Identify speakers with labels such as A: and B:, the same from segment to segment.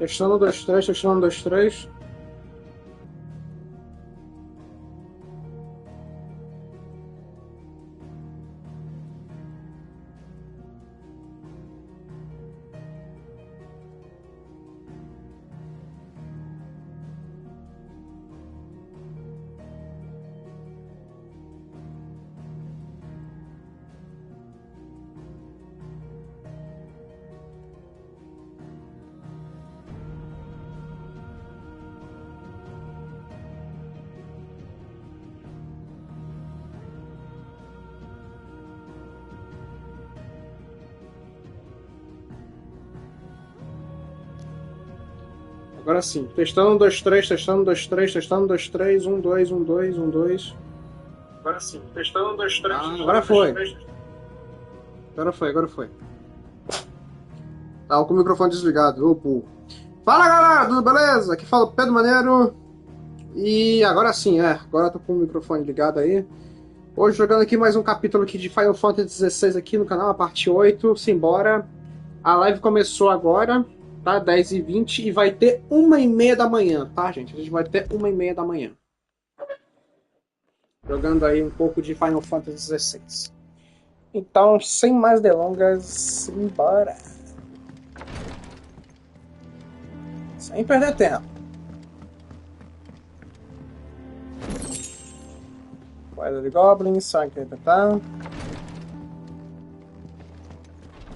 A: Testando, 1, 2, 3, testando, 1, 2, 3. Agora sim. Testando, 1, 2, 3, testando, 1, 2, 3, testando, 1, 2, 3, 1, 2, 1, 2, 1, 2. Agora sim. Testando, 1, 2, 3. Agora foi. Agora foi. Tava com o microfone desligado. Ô, pô. Fala, galera, tudo beleza? Aqui fala o Pedro Maneiro. E agora sim, agora tô com o microfone ligado aí. Hoje jogando aqui mais um capítulo aqui de Final Fantasy XVI aqui no canal, a parte 8. Simbora. A live começou agora, tá? 10h20 e vai ter 1h30 da manhã, tá, gente? A gente vai ter 1h30 da manhã. Jogando aí um pouco de Final Fantasy XVI. Então, sem mais delongas, simbora. Sem perder tempo. Guarda de Goblins, só que tá.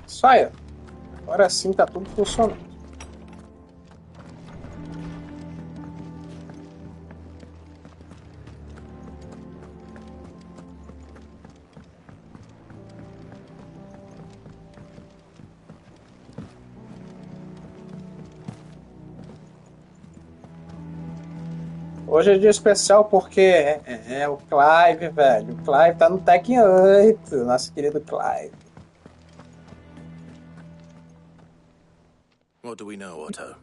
A: Saia. Agora sim tá tudo funcionando. Hoje é dia especial porque é o Clive, velho. O Clive tá no Tekken 8, nosso querido Clive.
B: What do we know, Otto?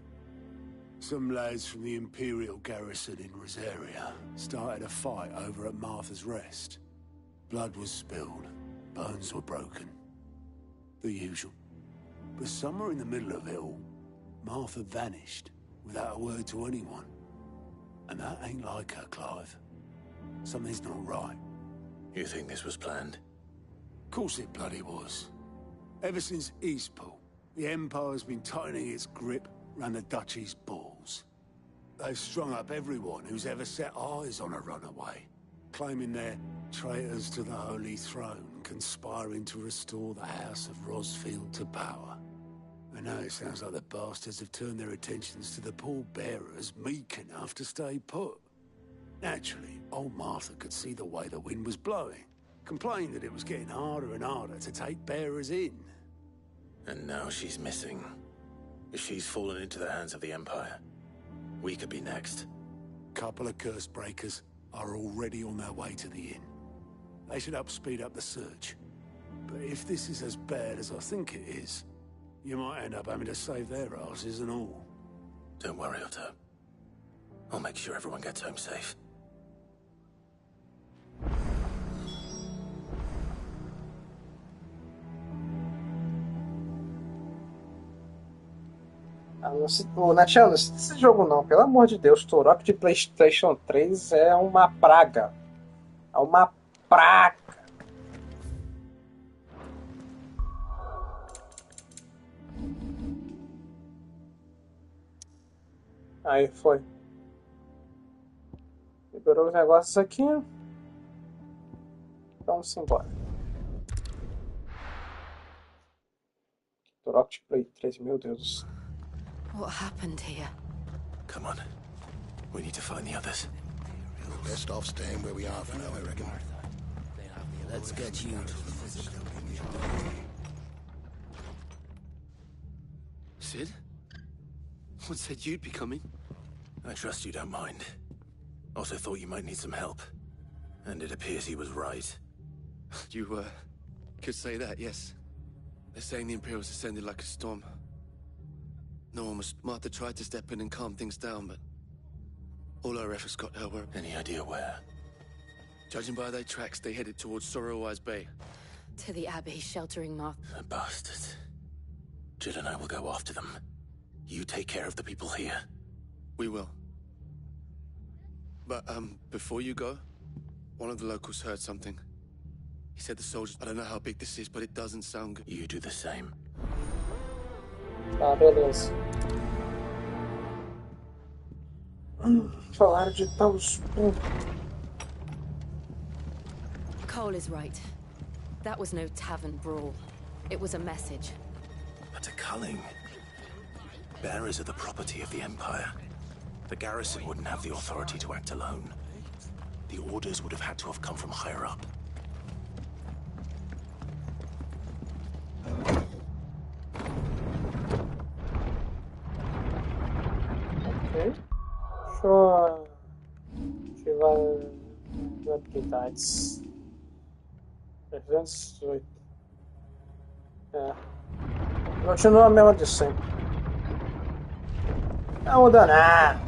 C: Some lads from the Imperial garrison in Rosaria started a fight over at Martha's Rest. Blood was spilled, bones were broken. The usual. But somewhere in the middle of it all, Martha vanished without a word to anyone. And that ain't like her, Clive. Something's not right.
B: You think this was planned?
C: Of course it bloody was. Ever since Eastpool, the Empire's been tightening its grip round the Duchy's balls. They've strung up everyone who's ever set eyes on a runaway, claiming they're traitors to the Holy Throne, conspiring to restore the House of Rosfield to power. And now it sounds like the bastards have turned their attentions to the pallbearers meek enough to stay put. Naturally, old Martha could see the way the wind was blowing, complained that it was getting harder and harder to take bearers in.
B: And now she's missing. If she's fallen into the hands of the Empire, we could be next.
C: Couple of curse breakers are already on their way to the inn. They should help speed up the search. But if this is as bad as I think it is, you might end up having to save their asses and all.
B: Don't worry, Otto. I'll make sure everyone gets home safe.
A: Natiana, não cita esse jogo não, pelo amor de Deus. Turok de PlayStation 3 é uma praga. É uma praga. Aí foi. Liberou os negócios aqui. Vamos embora. Turok de Play 3, meu Deus.
D: What happened here?
B: Come on. We need to find the others.
E: We're best off staying where we are for now, I reckon.
F: Let's get you to the physical.
G: Sid? What said you'd be coming?
B: I trust you don't mind. Also thought you might need some help. And it appears he was right.
G: You, could say that, yes. They're saying the Imperials ascended like a storm. No one was... Martha tried to step in and calm things down, but... all our efforts got her where...
B: Any idea where?
G: Judging by their tracks, they headed towards Sorrowwise Bay.
D: To the Abbey sheltering Martha.
B: The bastards. Jill and I will go after them. You take care of the people here.
G: We will. But, before you go, one of the locals heard something. He said the soldiers... I don't know how big this is, but it doesn't sound good.
B: You do the same.
A: Tá, beleza. Falaram de tal...
D: Cole is right. That was no tavern brawl. It was a message.
B: But a culling. Bearers are the property of the Empire. The garrison wouldn't have the authority to act alone. The orders would have had to have come from higher up.
A: Ok. Deixa eu ativar as habilidades. 318. Continua a mesma de sempre. Não muda nada.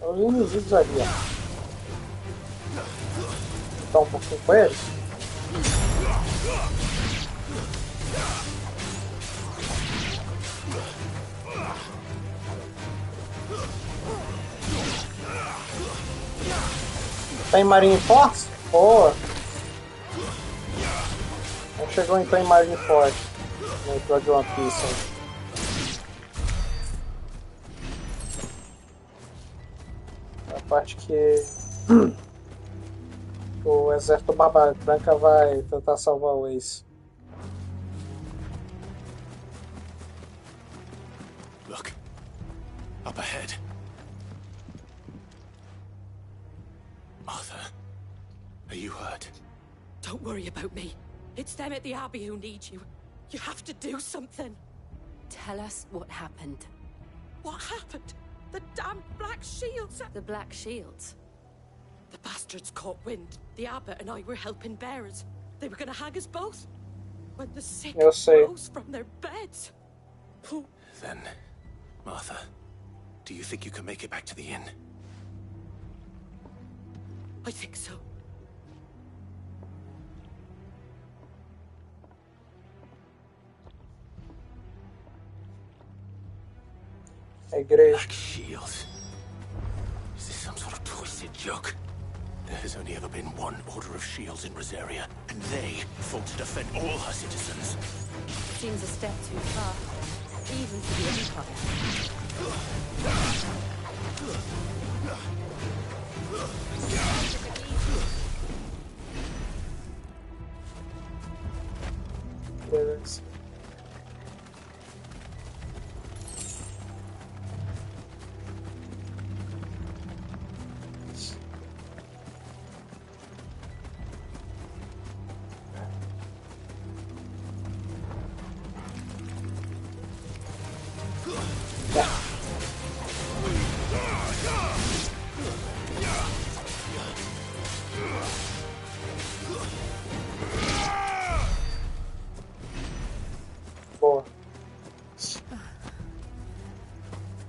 A: Os inimigos ali, ó. Tá um pouquinho com eles. Tem Marineford? Boa! Não chegou então em Marineford no episódio de One Piece. A parte que o exército Barba Branca vai tentar salvar o Ace.
B: Look. Up ahead. Martha, are you hurt?
H: Don't worry about me. It's them at the Abbey who need you. You have to do something.
D: Tell us what happened.
H: What happened? The damn Black Shields!
D: The Black Shields?
H: The bastards caught wind. The abbot and I were helping bearers. They were gonna hang us both. When the sick rose from their beds.
B: Then, Martha, do you think you can make it back to the inn?
H: I think so.
B: Black Shields. Is this some sort of twisted joke? There has only ever been one Order of Shields in Rosaria, and they fought to defend all her citizens.
D: Seems a step too far, even for the Empire.
A: Beleza.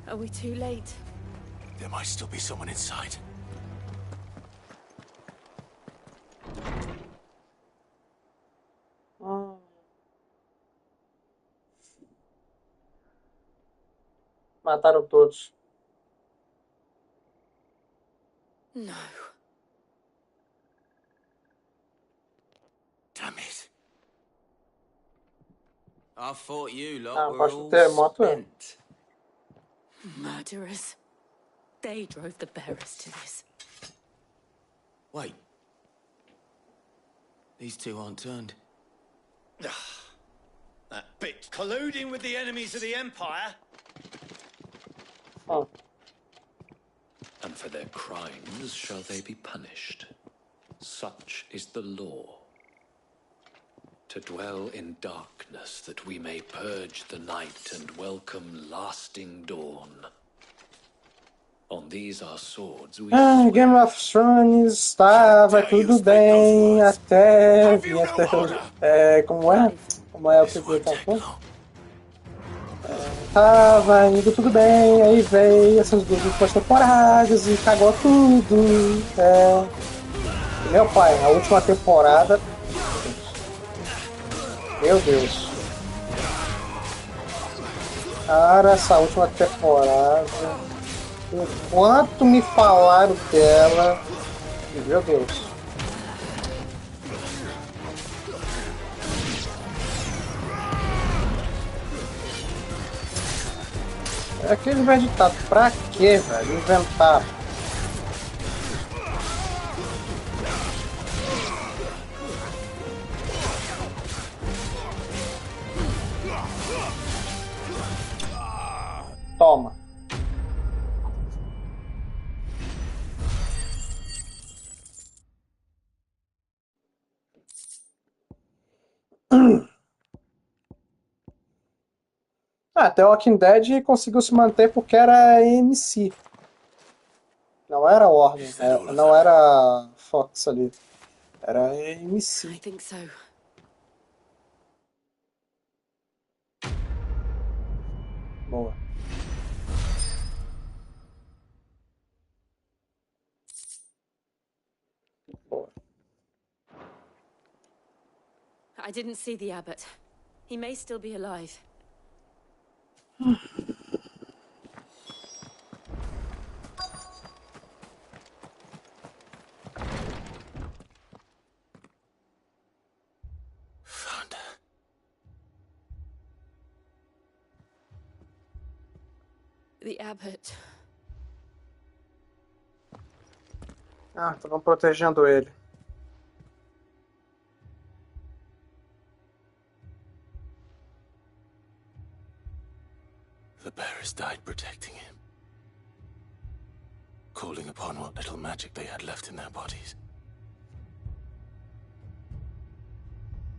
D: Are we too late?
B: There might still be someone inside.
A: Mataram todos.
D: No.
B: Damn it.
F: I thought you lot were
A: Posso
F: all
A: ter moto?
F: spent.
H: Murderers. They drove the bearers to this.
F: Wait. These two aren't turned.
I: That bitch colluding with the enemies of the Empire.
A: Oh.
J: And for their crimes shall they be punished. Such is the law. To dwell in darkness that we may purge the night and welcome lasting dawn. On these our swords we
A: Game of Thrones estava tudo bem até vinha como é? Como é o que eu Tava indo tudo bem, aí veio essas duas últimas temporadas e cagou tudo. Meu pai, a última temporada. Meu Deus. Cara, essa última temporada. Enquanto me falaram dela. Meu Deus. É aquele velho ditado, pra quê, velho? Inventar. Toma. Até o Walking Dead conseguiu se manter porque era MC. Não era Warner, não era Fox ali. Era MC.
D: I think so.
A: Boa. Boa.
D: I didn't see the abbot. He may still be alive.
B: Found her.
D: The abbot.
A: Ah, estavam protegendo ele.
B: The bearers died protecting him, calling upon what little magic they had left in their bodies.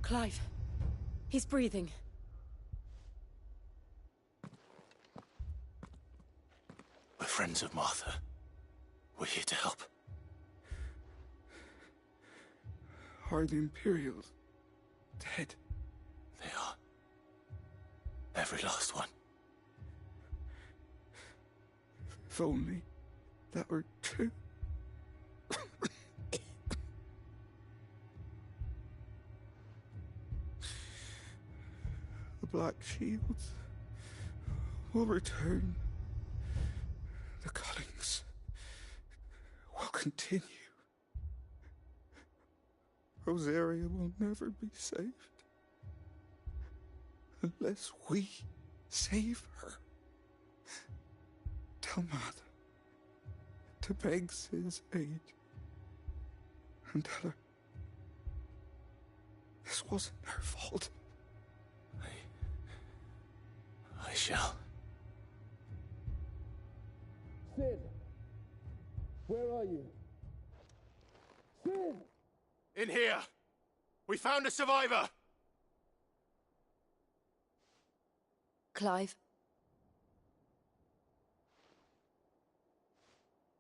D: Clive. He's breathing.
B: We're friends of Martha. We're here to help.
C: Are the Imperials dead?
B: They are. Every last one.
C: If only that were true. The Black Shields will return. The cuttings will continue. Rosaria will never be saved unless we save her. Tell Mother to beg Sid's aid and tell her this wasn't her fault.
B: I shall.
C: Sid! Where are you? Sid!
B: In here! We found a survivor!
D: Clive.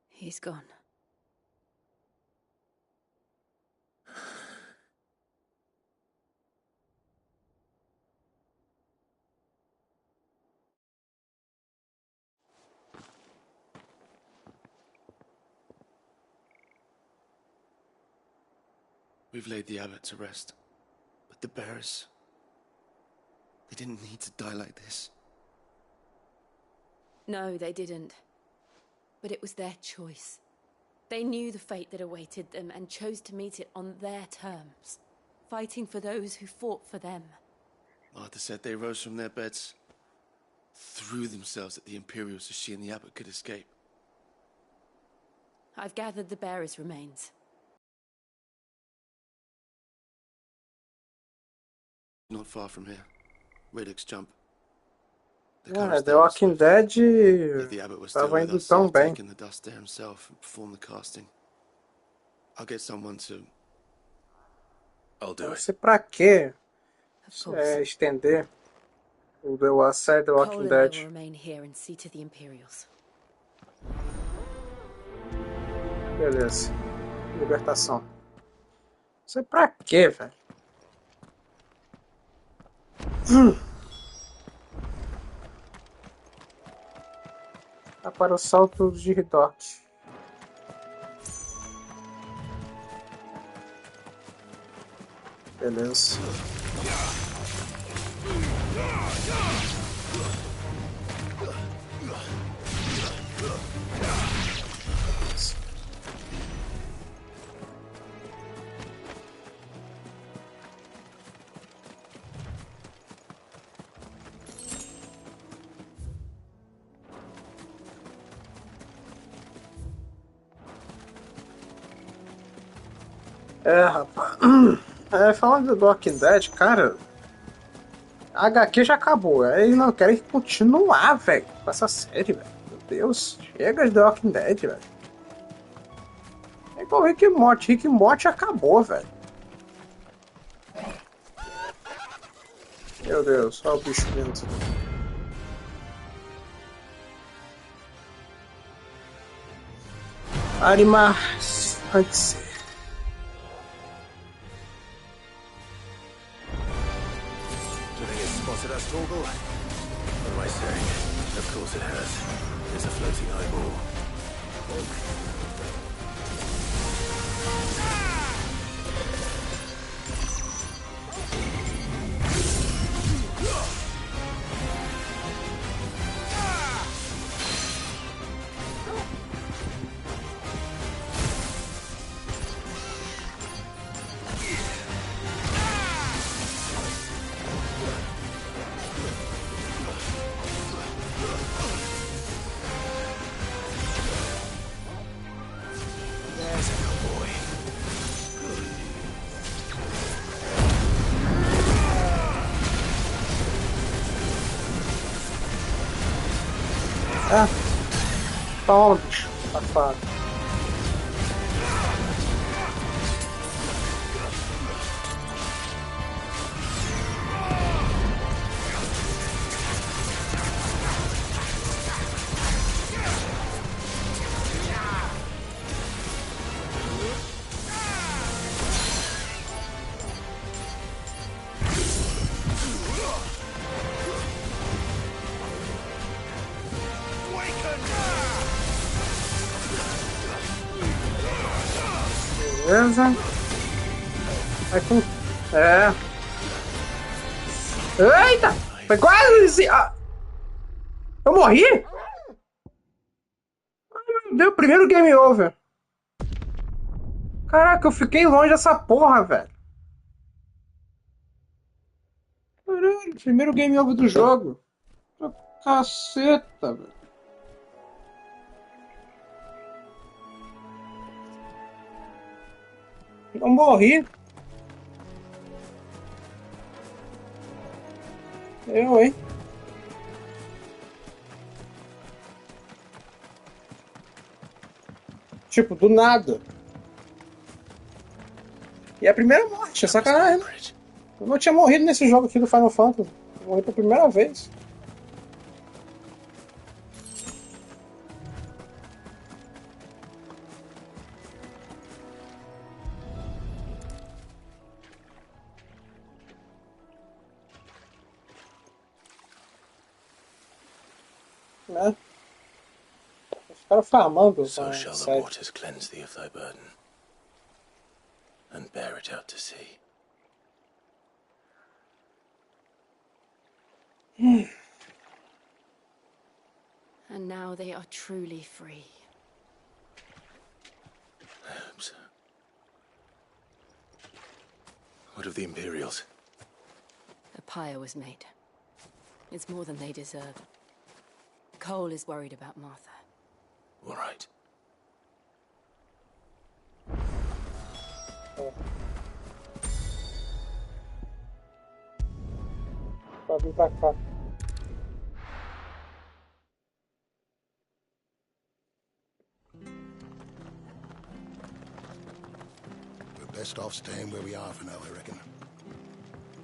D: He's gone.
G: We've laid the abbot to rest. But the bearers... they didn't need to die like this.
D: No, they didn't. But it was their choice. They knew the fate that awaited them and chose to meet it on their terms, fighting for those who fought for them.
G: Martha said they rose from their beds, threw themselves at the Imperials so she and the abbot could escape.
D: I've gathered the bearers' remains.
G: Not far from here. Radix jump.
A: The Walking Dead estava indo tão bem.
G: The dust there himself and perform the casting. I'll get someone to.
B: I'll do
A: Não
B: it.
A: sei pra quê estender a série The Walking Dead.
D: Will remain here and see to the Imperials.
A: Beleza. Libertação. Não sei pra quê, velho. Para o salto de Ridoc. Beleza. Rapaz. Falando do Walking Dead, cara, a HQ já acabou. Eles não querem continuar, velho, com essa série, velho. Meu Deus, chega de The Walking Dead, velho. É igual Rick e Morty. Rick e Morty acabou, velho. Meu Deus, olha o bicho vindo. Animais. Antes.
B: Spotted us, Torgal? What am I saying? Of course it has. It's a floating eyeball.
A: Toma, bicho, safado. Beleza. Vai com... Eita! Foi quase... Eu morri? Ai, meu Deus, primeiro game over. Caraca, eu fiquei longe dessa porra, velho. Caralho, primeiro game over do jogo. Caceta, velho. Eu morri. Hein? Tipo, do nada. E a primeira morte, é sacanagem, né? Eu não tinha morrido nesse jogo aqui do Final Fantasy. Eu morri pela primeira vez. Né? Os caras farmando.
B: So shall the waters cleanse thee of thy burden, and bear it out to sea.
D: And now they are truly free.
B: I hope so. What of the Imperials?
D: A pyre was made. It's more than they deserve. Cole is worried about Martha.
B: All right.
A: Pode vir pra cá.
E: We're best off staying where we are for now, I reckon.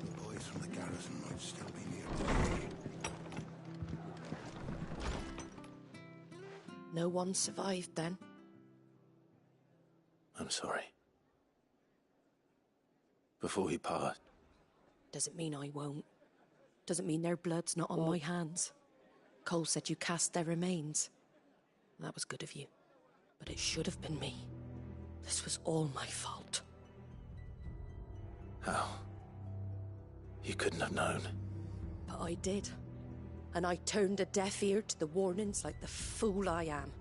E: The boys from the garrison might still be nearby.
H: No one survived then?
B: I'm sorry. Before he passed.
H: Doesn't mean I won't. Doesn't mean their blood's not on my hands. Cole said you cast their remains. That was good of you. But it should have been me. This was all my fault.
B: How? You couldn't have known.
H: But I did. And I turned a deaf ear to the warnings like the fool I am.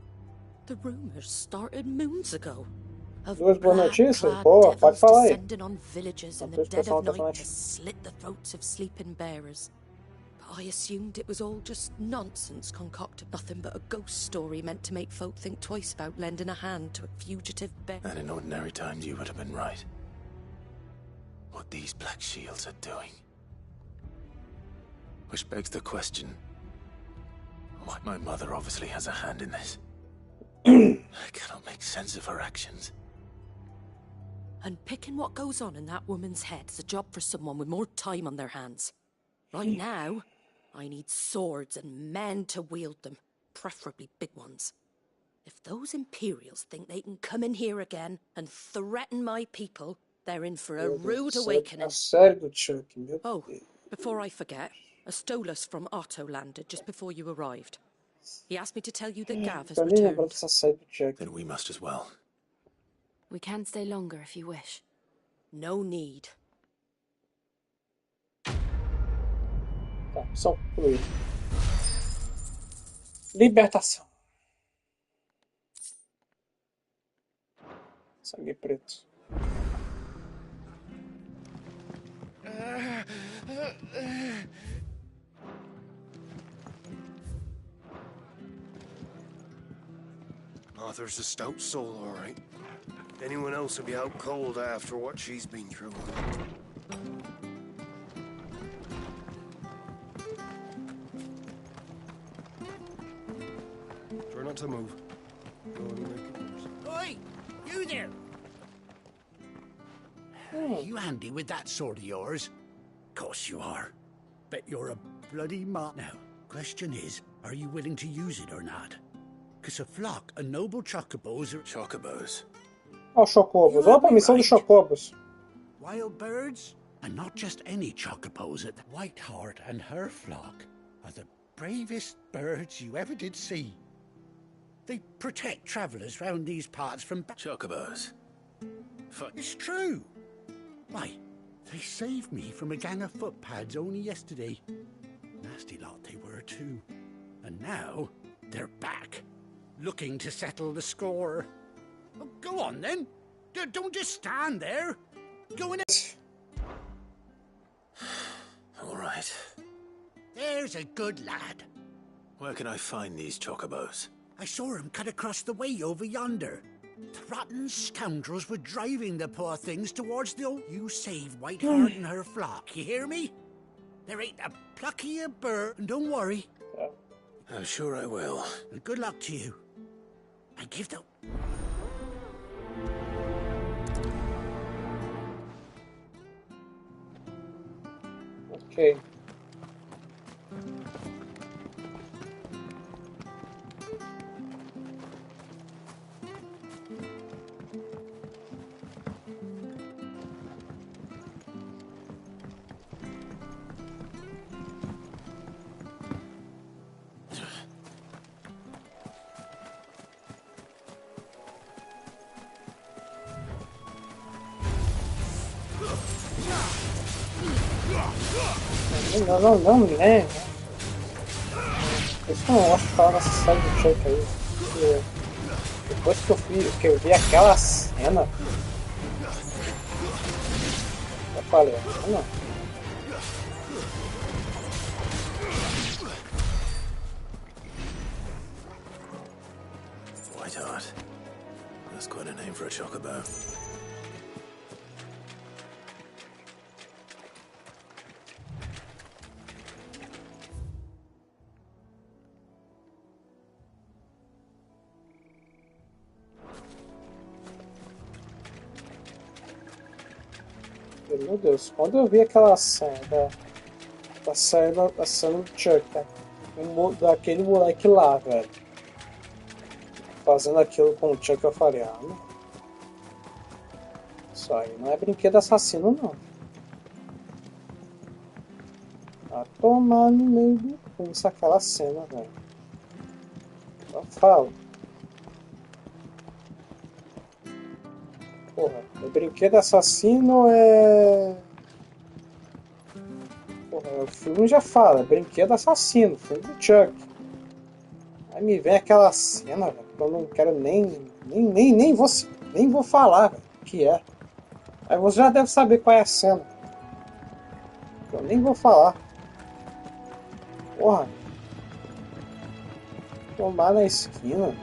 H: The rumors started moons ago. Of black-clad devils descending on villages in the dead of night to slit the throats of sleeping bearers. But I assumed it was all just nonsense concocted, nothing but a ghost story meant to make folk think twice about lending a hand to a fugitive bear.
B: And in ordinary times you would have been right. What these black shields are doing. Which begs the question, why my mother obviously has a hand in this. I cannot make sense of her actions.
H: And picking what goes on in that woman's head is a job for someone with more time on their hands. Right now, I need swords and men to wield them, preferably big ones. If those Imperials think they can come in here again and threaten my people, they're in for a rude awakening. Oh, before I forget, a Stolas from Otto landed just before you arrived. He asked me to tell you that Gav has returned.
B: Then we must as well.
D: We can stay longer if you wish.
H: No need.
A: Tá, missão concluída. Libertação. Sangue preto.
K: Arthur's a stout soul, all right. Anyone else would be out cold after what she's been through. Try not to move.
L: Oi! You there! You handy with that sword of yours? Course you are. Bet you're a bloody mark. Now, question is, are you willing to use it or not? Because a flock of noble chocobos are...
B: Chocobos?
A: Oh, chocobos. Opa, missão dos chocobos.
L: Wild birds? And not just any chocobos. Whiteheart and her flock are the bravest birds you ever did see. They protect travellers round these parts from...
B: Chocobos?
L: It's true. Why, they saved me from a gang of footpads only yesterday. Nasty lot they were too. And now, they're back. Looking to settle the score. Oh, go on then. Don't just stand there. Go in.
B: All right.
L: There's a good lad.
B: Where can I find these chocobos?
L: I saw him cut across the way over yonder. The rotten scoundrels were driving the poor things towards the old... You save Whiteheart and her flock, you hear me? There ain't a pluckier bird, and don't worry.
B: I'm sure I will.
L: And good luck to you. And give the...
A: Ok. Não me lembro. Isso eu não gosto de falar nessa série do Chuck aí. Porque depois que eu vi aquela cena, eu falei, não.
B: Whiteheart. That's quite a name for a chocobo.
A: Meu Deus, quando eu vi aquela cena da cena do Chuck, daquele moleque lá, velho, fazendo aquilo com o Chuck, eu falei, não. Isso aí não é brinquedo assassino, não. Tá tomar no meio do curso aquela cena, velho. Eu falo. Porra, o brinquedo assassino é... Porra, o filme já fala, brinquedo assassino, filme do Chuck. Aí me vem aquela cena, velho, que eu não quero nem vou falar, velho, o que é. Aí você já deve saber qual é a cena. Eu nem vou falar. Porra. Tomar na esquina.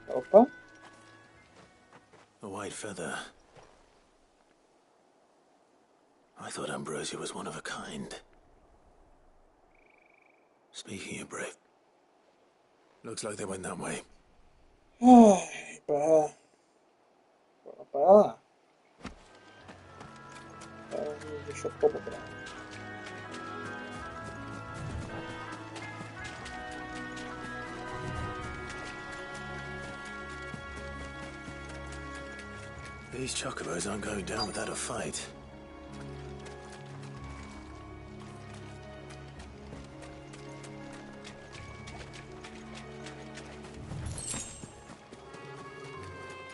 A: Opa.
B: A white feather. I thought Ambrosia was one of a kind. Speaking of brave, looks like they went that way.
A: Ai, para lá. Deixa eu pôr pra lá.
B: These chocobos aren't going down without a fight.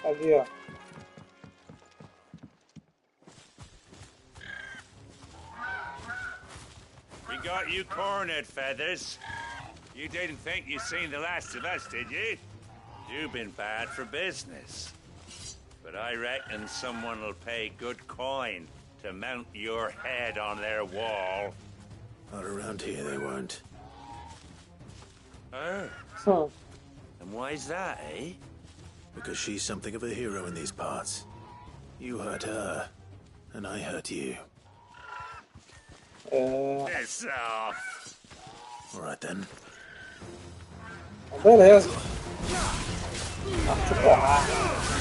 A: Ali, ó.
M: We got you cornered, Feathers. You didn't think you'd seen the last of us, did you? You've been bad for business. But I reckon someone will pay good coin to mount your head on their wall.
B: Not around here, they won't.
M: Oh. And why's that, eh?
B: Because she's something of a hero in these parts. You hurt her, and I hurt you.
M: Piss off.
B: All right then.
A: Beleza. Partiu porrada.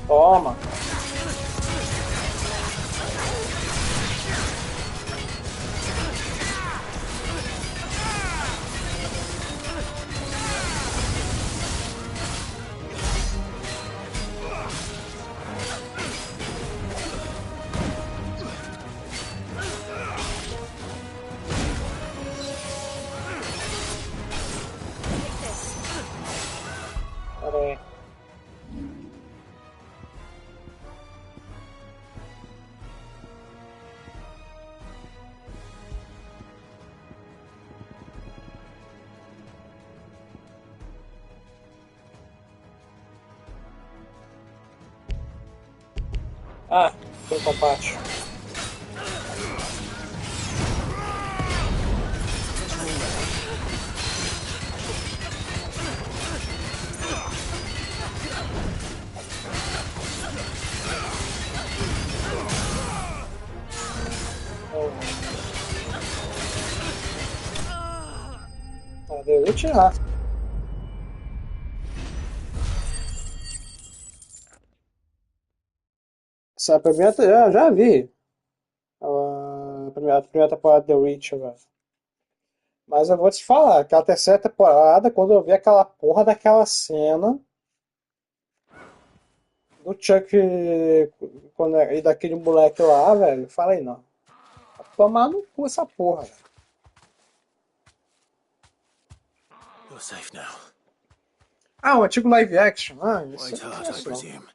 A: Toma. Ah, foi combate. Deu tirar. Essa primeira eu já vi. A primeira temporada de The Witcher, velho. Mas eu vou te falar, aquela terceira temporada, quando eu vi aquela porra daquela cena do Chuck e daquele moleque lá, velho, eu falei, não. Vai tomar no cu essa porra, velho.
B: You're safe now.
A: Ah, o antigo live action. Ah, isso
B: Quite hard, I presume.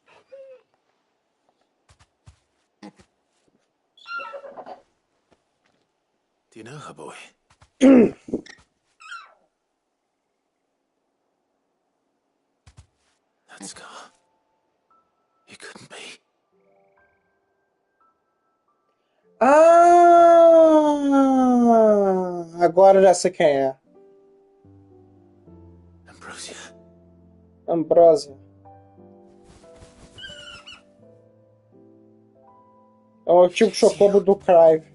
B: Do you know her, boy? That scar. It couldn't be.
A: Ah, agora já sei quem é. Ambrósia. É o antigo chocobo do Clive.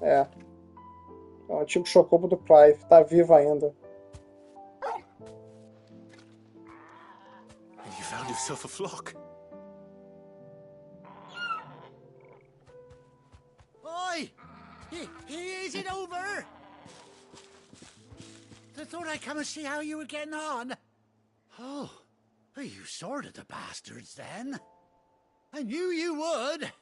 A: É. É o antigo chocobo do Clive. Tá vivo ainda.
B: You found yourself a flock.
L: Oi! Is it over? I thought I'd come and see how you were getting on. Oh, you sorted the bastards then. I knew you would.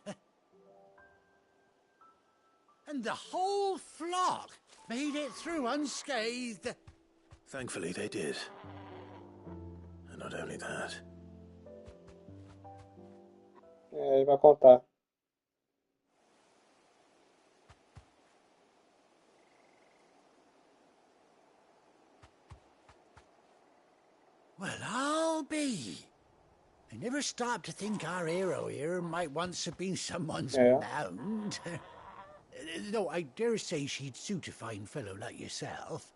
L: And the whole flock made it through unscathed.
B: Thankfully they did. And not only that.
A: É, ele vai contar.
L: Well, I'll be. I never stopped to think our hero here might once have been someone's mound. Though I dare say she'd suit a fine fellow like yourself.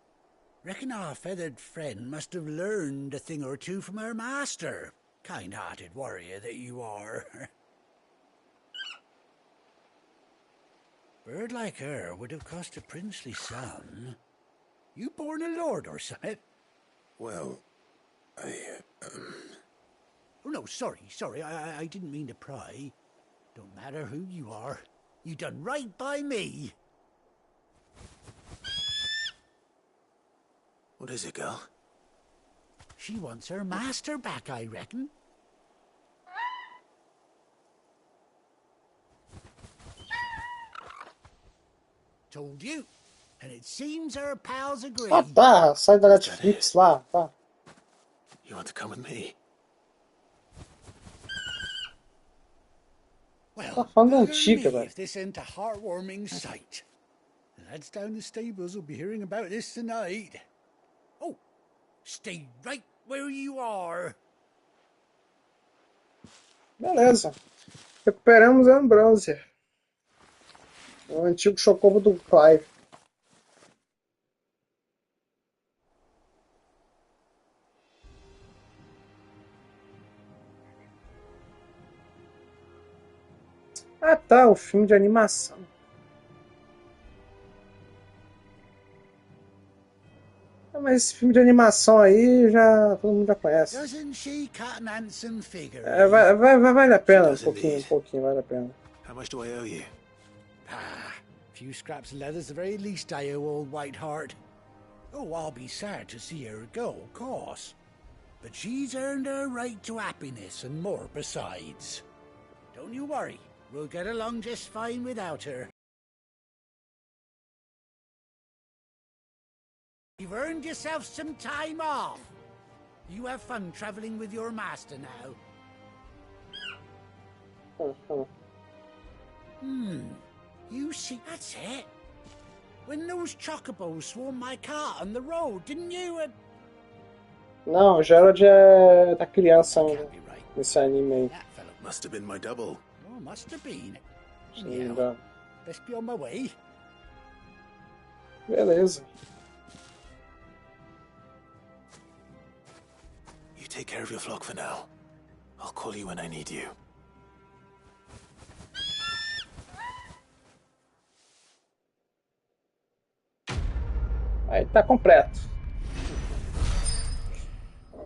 L: Reckon our feathered friend must have learned a thing or two from her master. Kind-hearted warrior that you are. Bird like her would have cost a princely sum. You born a lord or something?
B: Well,
L: Oh, no, sorry. I didn't mean to pry. Don't matter who you are. You done right by me.
B: What is it, girl?
L: She wants her master back, I reckon. Told you. And it seems her pals agree.
A: Ah, tá. Sai da Netflix lá, tá.
B: You want to come with me?
L: Well, if this ain't a heartwarming sight. The lads down the stables will be hearing about this tonight. Oh, stay right where you are.
A: Beleza. Recuperamos a Ambrósia. O antigo chocobo do Clive. Ah tá, o filme de animação. Ah, mas esse filme de animação aí já todo mundo já conhece. É, vale a pena, um pouquinho, vale a pena.
B: How much do I owe you?
L: Few scraps of leather's the very least I owe old Whiteheart. Oh, I'll be sad to see her go, of course. But she's earned her right to happiness and more besides. Don't you worry. We'll get along just fine without her. You've earned yourself some time off. You have fun traveling with your master now. You see, that's it. When those chocobos swarmed my cart on the road, didn't you?
A: Não, já era da criança ainda, nesse anime aí.
B: Must have been my double.
L: Oh, must have been.
A: Anyhow,
L: best be on my way.
A: Beleza.
B: You take care of your flock for now. I'll call you when I need you.
A: Aí tá completo.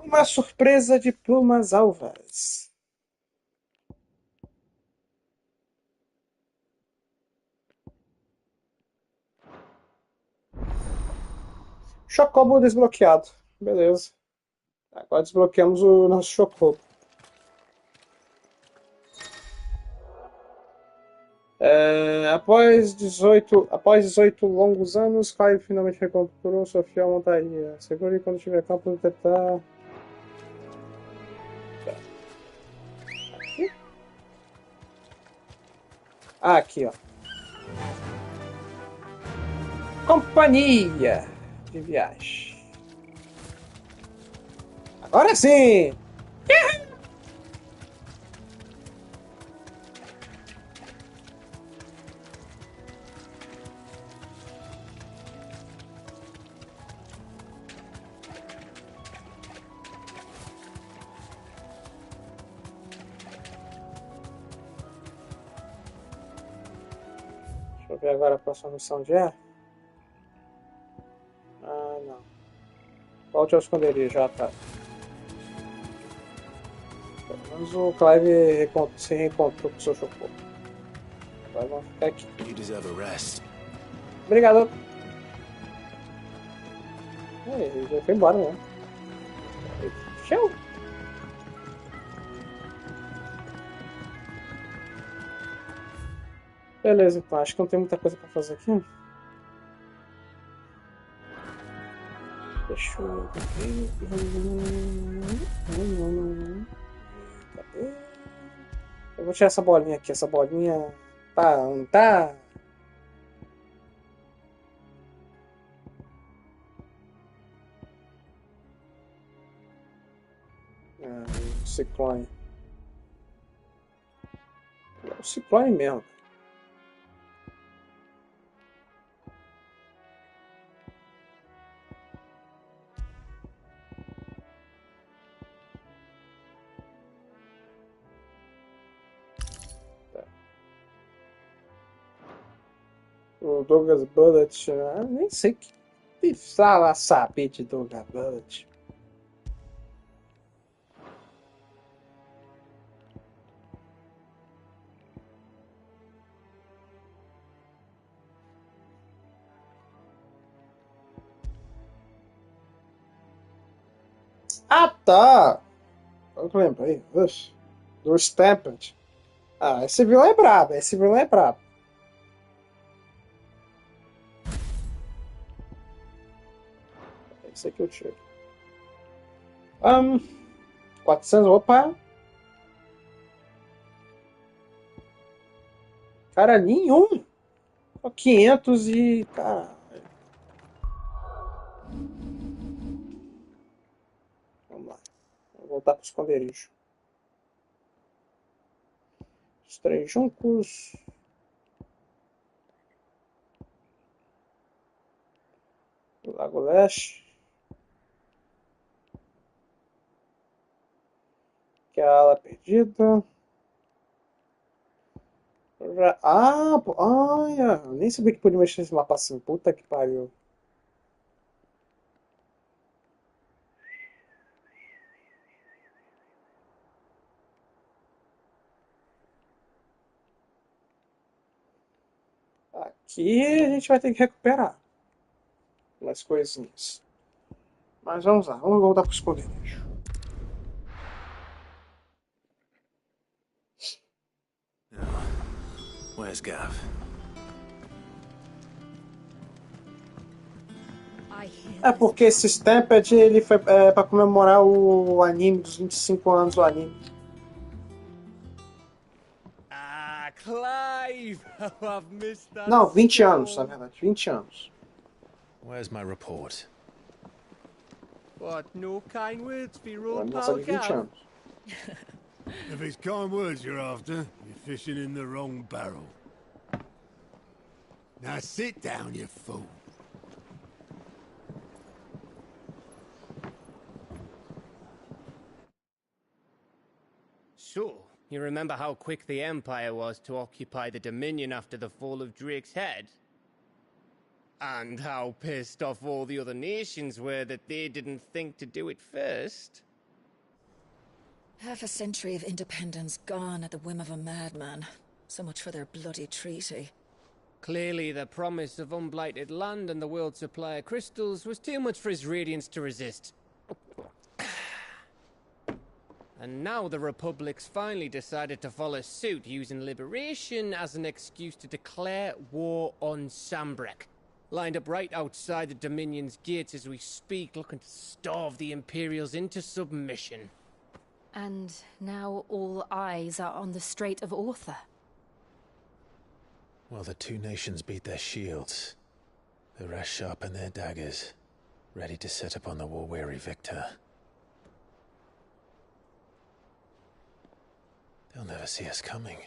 A: Uma surpresa de plumas alvas. Chocobo desbloqueado. Beleza. Agora desbloqueamos o nosso Chocobo. Após 18 longos anos, Clive finalmente recuperou sua fiel montaria. Segure quando tiver campo para detectar. Aqui? Ah, aqui, ó. Companhia de viagem. Agora sim! Deixa eu ver agora a próxima missão de é. Ah, não. Volte ao esconderijo, já tá. Pelo menos o Clive se reencontrou com o seu chocô. Agora vamos ficar aqui.
B: You deserve a rest.
A: Obrigado. Ele já foi embora, né? Tchau. Beleza, então acho que não tem muita coisa pra fazer aqui. Deixa eu ver. Cadê? Eu vou tirar essa bolinha aqui. Essa bolinha tá, não tá? O ciclone. É o ciclone mesmo. O Douglas Bullet, nem sei que fala saber de Douglas Bullet. Ah, tá! Eu lembrei. Do Stamped. Ah, esse vilão é brabo, esse vilão é brabo. Esse aqui eu tiro. 400, opa! Cara, nenhum! 500 e... Caralho. Vamos lá. Vou voltar para o esconderijo. Os 3 juncos. O Lago Leste. Que é a ala perdida. Olha, eu nem sabia que podia mexer nesse mapa assim. Puta que pariu. Aqui a gente vai ter que recuperar umas coisinhas. Mas vamos lá, vamos voltar para o esconderijo.
B: Where's Gav?
A: É porque esse Stampede ele foi para comemorar o anime dos 25 anos do anime.
N: Ah, Clive! I've missed that.
A: Não, 20 anos, na verdade, 20 anos.
B: Where's my report?
N: What, no kind words for your old
A: Nossa,
N: pal
A: 20
N: Gav?
A: anos.
C: If it's kind words you're after, you're fishing in the wrong barrel. Now sit down, you fool.
N: So, you remember how quick the Empire was to occupy the Dominion after the fall of Drake's head? And how pissed off all the other nations were that they didn't think to do it first?
O: Half a century of independence gone at the whim of a madman. So much for their bloody treaty.
N: Clearly, the promise of unblighted land and the world's supply of crystals was too much for his radiance to resist. And now the Republic's finally decided to follow suit, using liberation as an excuse to declare war on Sambrek. Lined up right outside the Dominion's gates as we speak, looking to starve the Imperials into submission.
D: And now all eyes are on the Strait of Author.
B: While the two nations beat their shields, the rest sharpen their daggers, ready to set upon the war-weary victor. They'll never see us coming.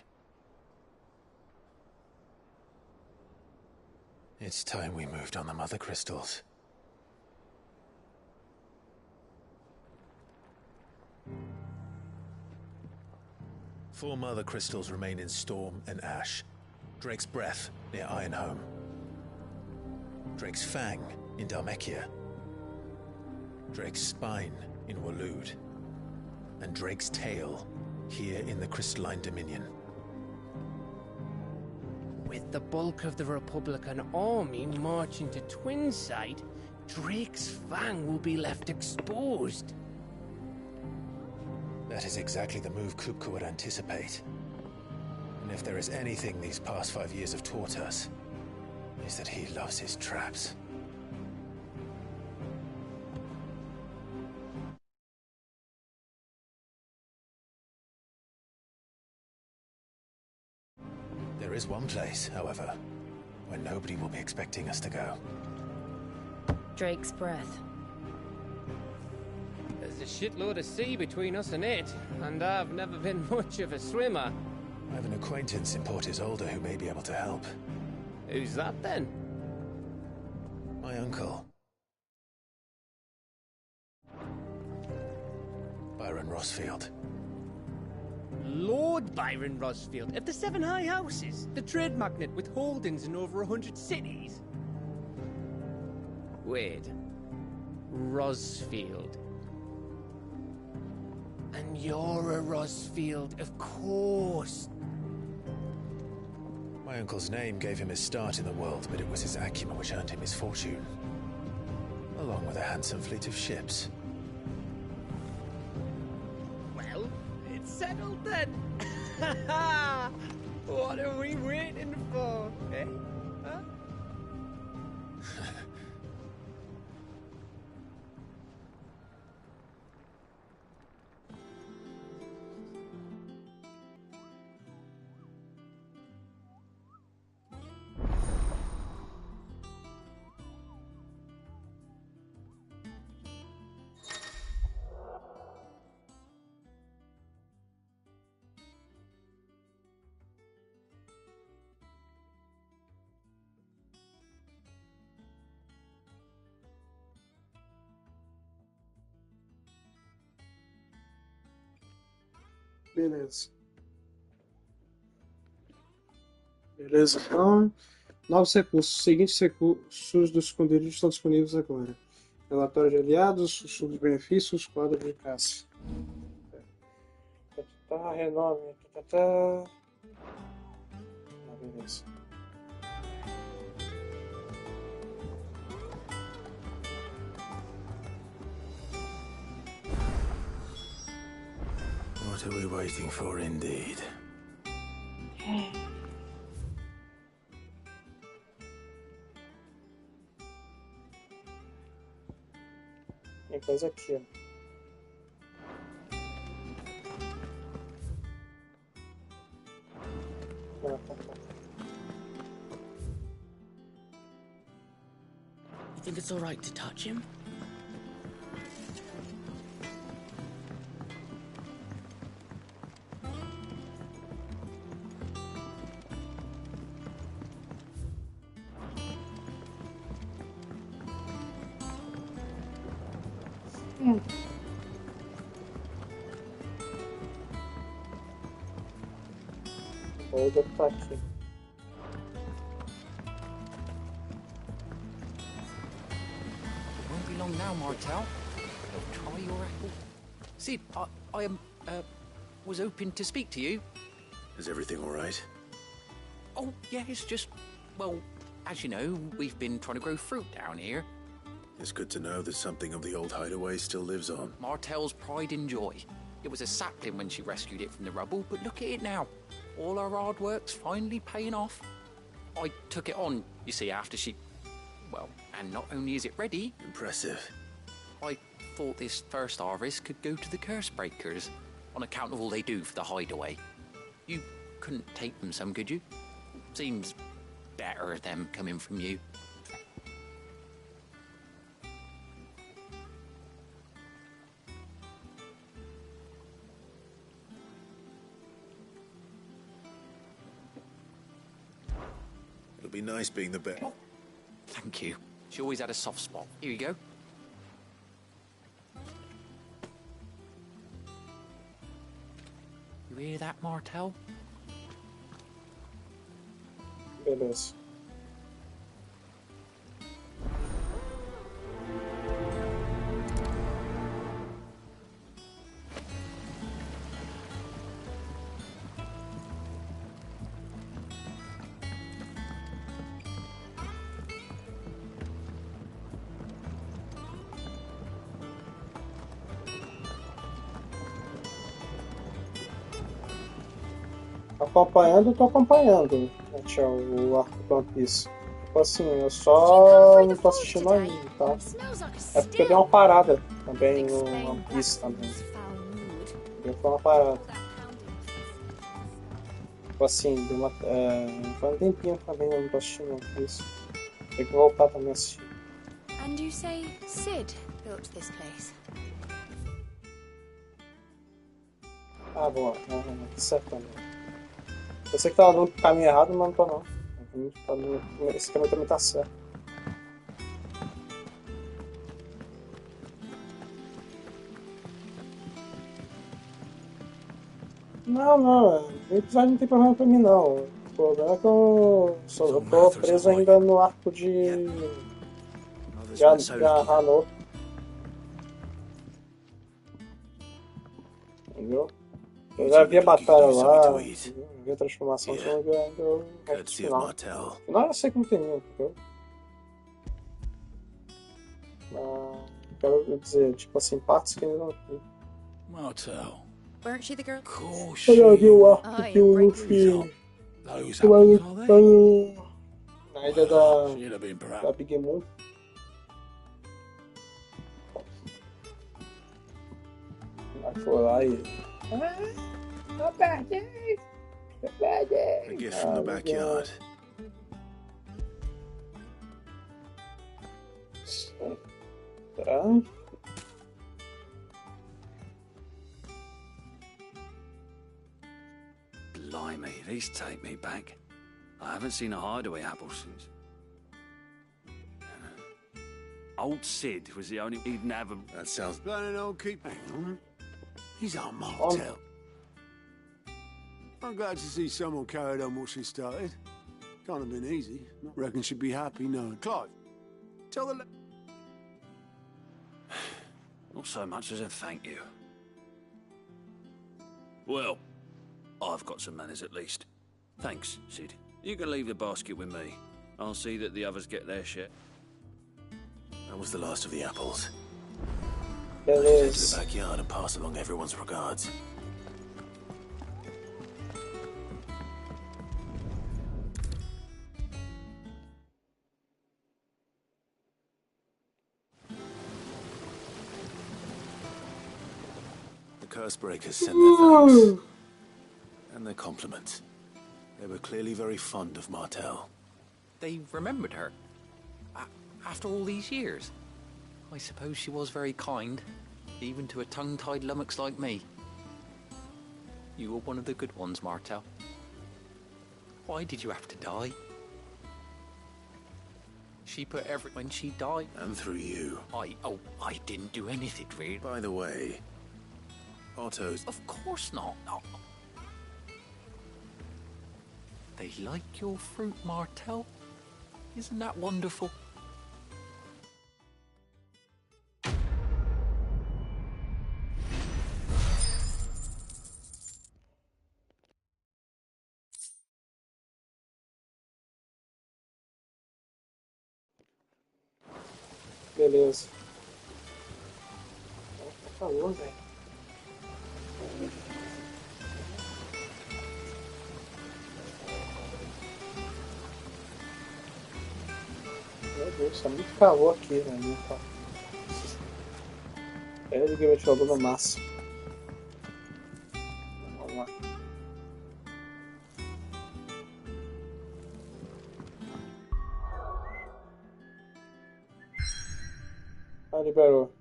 B: It's time we moved on the Mother Crystals. Four Mother Crystals remain in Storm and Ash. Drake's Breath near Ironhome. Drake's Fang in Dhalmekia. Drake's Spine in Waloed. And Drake's Tail here in the Crystalline Dominion.
N: With the bulk of the Republican army marching to Twinside, Drake's Fang will be left exposed.
B: That is exactly the move Kupka would anticipate. And if there is anything these past 5 years have taught us, is that he loves his traps. There is one place, however, where nobody will be expecting us to go.
D: Drake's Breath.
N: There's a shitload of sea between us and it, and I've never been much of a swimmer.
B: I have an acquaintance in Port Isolde who may be able to help.
N: Who's that then?
B: My uncle. Byron Rosfield.
N: Lord Byron Rosfield of the Seven High Houses, the trade magnate with holdings in over 100 cities. Wait. Rosfield. And you're a Rosfield, of course.
B: My uncle's name gave him his start in the world, but it was his acumen which earned him his fortune. Along with a handsome fleet of ships.
N: Well, it's settled then. What are we waiting for, eh? Huh?
A: Beleza. Beleza, então. Novos recursos. Os seguintes recursos do esconderijo estão disponíveis agora: relatório de aliados, sussurro de benefícios, quadro de caça. Renome. Beleza.
B: What are we waiting for, indeed?
A: Tem coisa aqui, ó.
H: You think it's all right to touch him?
A: Hold up aqui.
P: Won't be long now, Martel. Try your apple. Sid, I was hoping to speak to you.
B: Is everything all right?
P: Oh, yeah, it's just, well, as you know, we've been trying to grow fruit down here.
B: It's good to know that something of the old hideaway still lives on.
P: Martel's pride and joy. it was a sapling when she rescued it from the rubble, but look at it now. All our hard work's finally paying off. I took it on, you see, after she... Well, and not only is it ready...
B: Impressive.
P: I thought this first harvest could go to the curse breakers, on account of all they do for the hideaway. You couldn't take them some, could you? Seems better them coming from you.
B: It'll be nice being the best.
P: Thank you. She always had a soft spot. Here you go. You hear that, Martel?
A: Beleza. Acompanhando, eu tô acompanhando, né, tia, o arco do One Piece. Tipo assim, eu só não tô assistindo ainda, tá? É porque deu uma parada também no One Piece também. Deu uma parada. Tipo assim, deu uma, foi um tempinho também eu não tô assistindo One Piece. Tem que voltar também a assistir.
D: And you say Sid built this place?
A: Ah, boa, certo também. Eu sei que tava no caminho errado, mas não tô não. Esse caminho também tá certo. Não, o episódio não tem problema pra mim não. O problema é que eu tô preso ainda no arco de Hano. Entendeu? Eu já vi a batalha lá, vi a transformação, então eu ainda no final. Não, eu sei como termina, entendeu? Quero dizer, tipo assim, partes que ainda não vi.
C: Martel.
D: Weren't she the girl?
A: Eu já vi o arco que o Luffy na ilha da Big Moon. Aí foi lá e...
B: A gift from the backyard.
A: Tá.
C: Blimey, these take me back. I haven't seen a hideaway apple since. Old Sid was the only he didn't have them.
B: That sounds...
C: Bloody old keep... Hang on. He's our Martel.
Q: I'm glad to see someone carried on what she started. Can't have been easy. Not reckon she'd be happy knowing. Clive, tell the...
C: Not so much as a thank you. Well, I've got some manners at least. Thanks, Sid. You can leave the basket with me. I'll see that the others get their share.
B: That was the last of the apples.
A: It
B: I should head to
A: is.
B: the backyard and pass along everyone's regards. The curse breakers sent their thanks and their compliments. They were clearly very fond of Martel.
P: They remembered her. After all these years. I suppose she was very kind, even to a tongue-tied lummox like me. You were one of the good ones, Martel. Why did you have to die? She put when she died.
B: And through you.
P: I didn't do anything, really.
B: By the way, Otto's...
P: Of course not. No. They like your fruit, Martel. Isn't that wonderful?
A: Beleza. Tá calor, velho. Meu Deus, tá muito calor aqui, né? Muito calor. Eu liguei o ventilador no máximo. Vamos lá. Ah, liberou.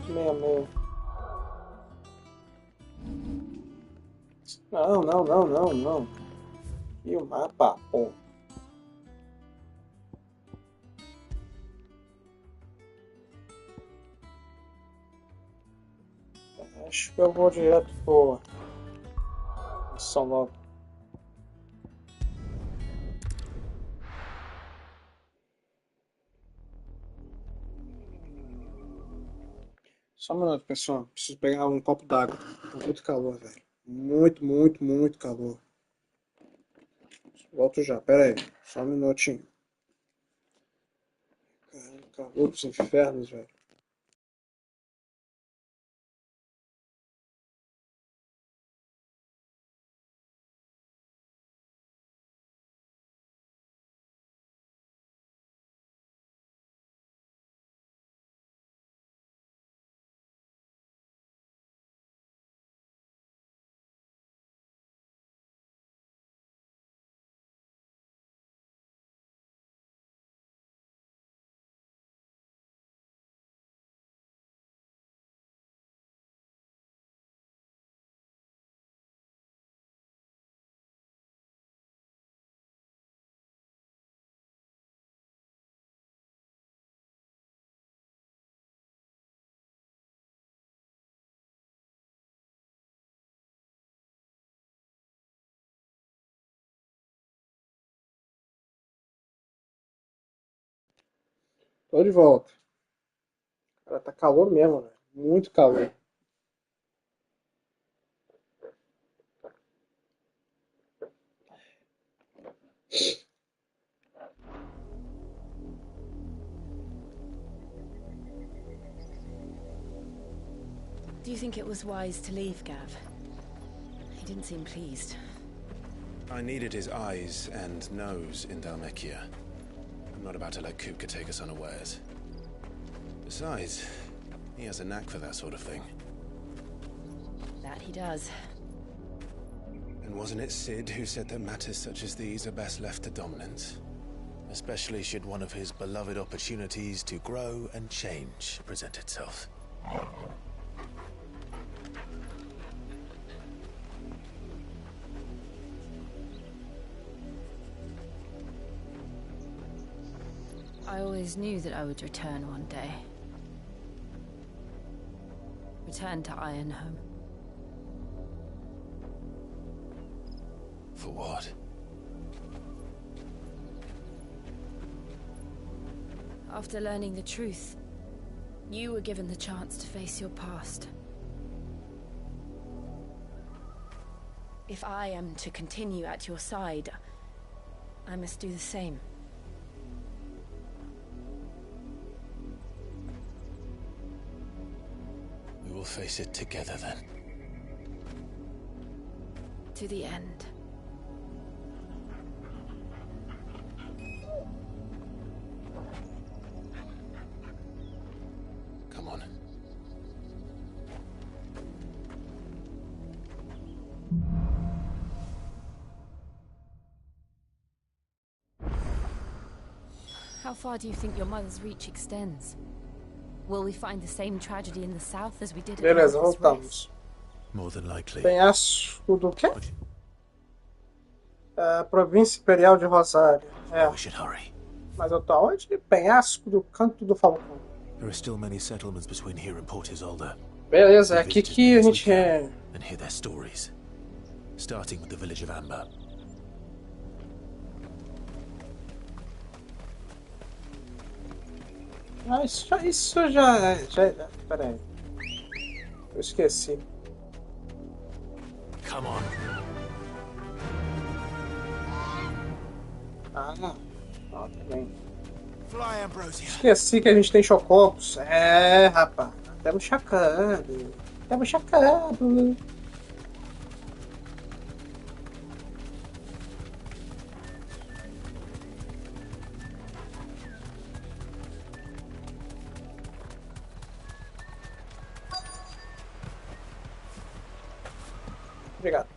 A: Meia. Não. E o mapa, pô. Acho que eu vou direto pro missão logo. Só um minuto, pessoal. Preciso pegar um copo d'água. Muito calor, velho. Muito calor. Volto já, pera aí. Só um minutinho. Caramba, calor dos infernos, velho. Tô de volta. Cara, tá calor mesmo, velho. Muito calor.
D: Do you think it was wise to leave, Gav? He didn't seem pleased.
B: I needed his eyes and nose in Dalmekia. I'm not about to let Kupka take us unawares. Besides, he has a knack for that sort of thing.
D: That he does.
B: And wasn't it Sid who said that matters such as these are best left to dominance? Especially should one of his beloved opportunities to grow and change present itself.
D: I always knew that I would return one day. Return to Ironhome.
B: For what?
D: After learning the truth, you were given the chance to face your past. If I am to continue at your side, I must do the same.
B: We will face it together then.
D: To the end.
B: Come on.
D: How far do you think your mother's reach extends? Will we find the same tragedy in the south as we did in
A: Beleza,
D: Elvis
A: voltamos.
B: More than likely.
A: Penhasco do quê? Província Imperial de Rosário.
B: We should hurry.
A: Mas eu tô aonde? Penhasco do Canto do Falcão.
B: There are still many settlements between here and Port Isolde.
A: Beleza, é aqui que a gente
B: And hear their stories. Starting with the village of Amber.
A: Ah, isso já. Pera aí. Eu esqueci.
B: Come on.
A: Ah, também. Esqueci que a gente tem chocopos. É, rapaz. Temos chacado. Temos chacado. Obrigado.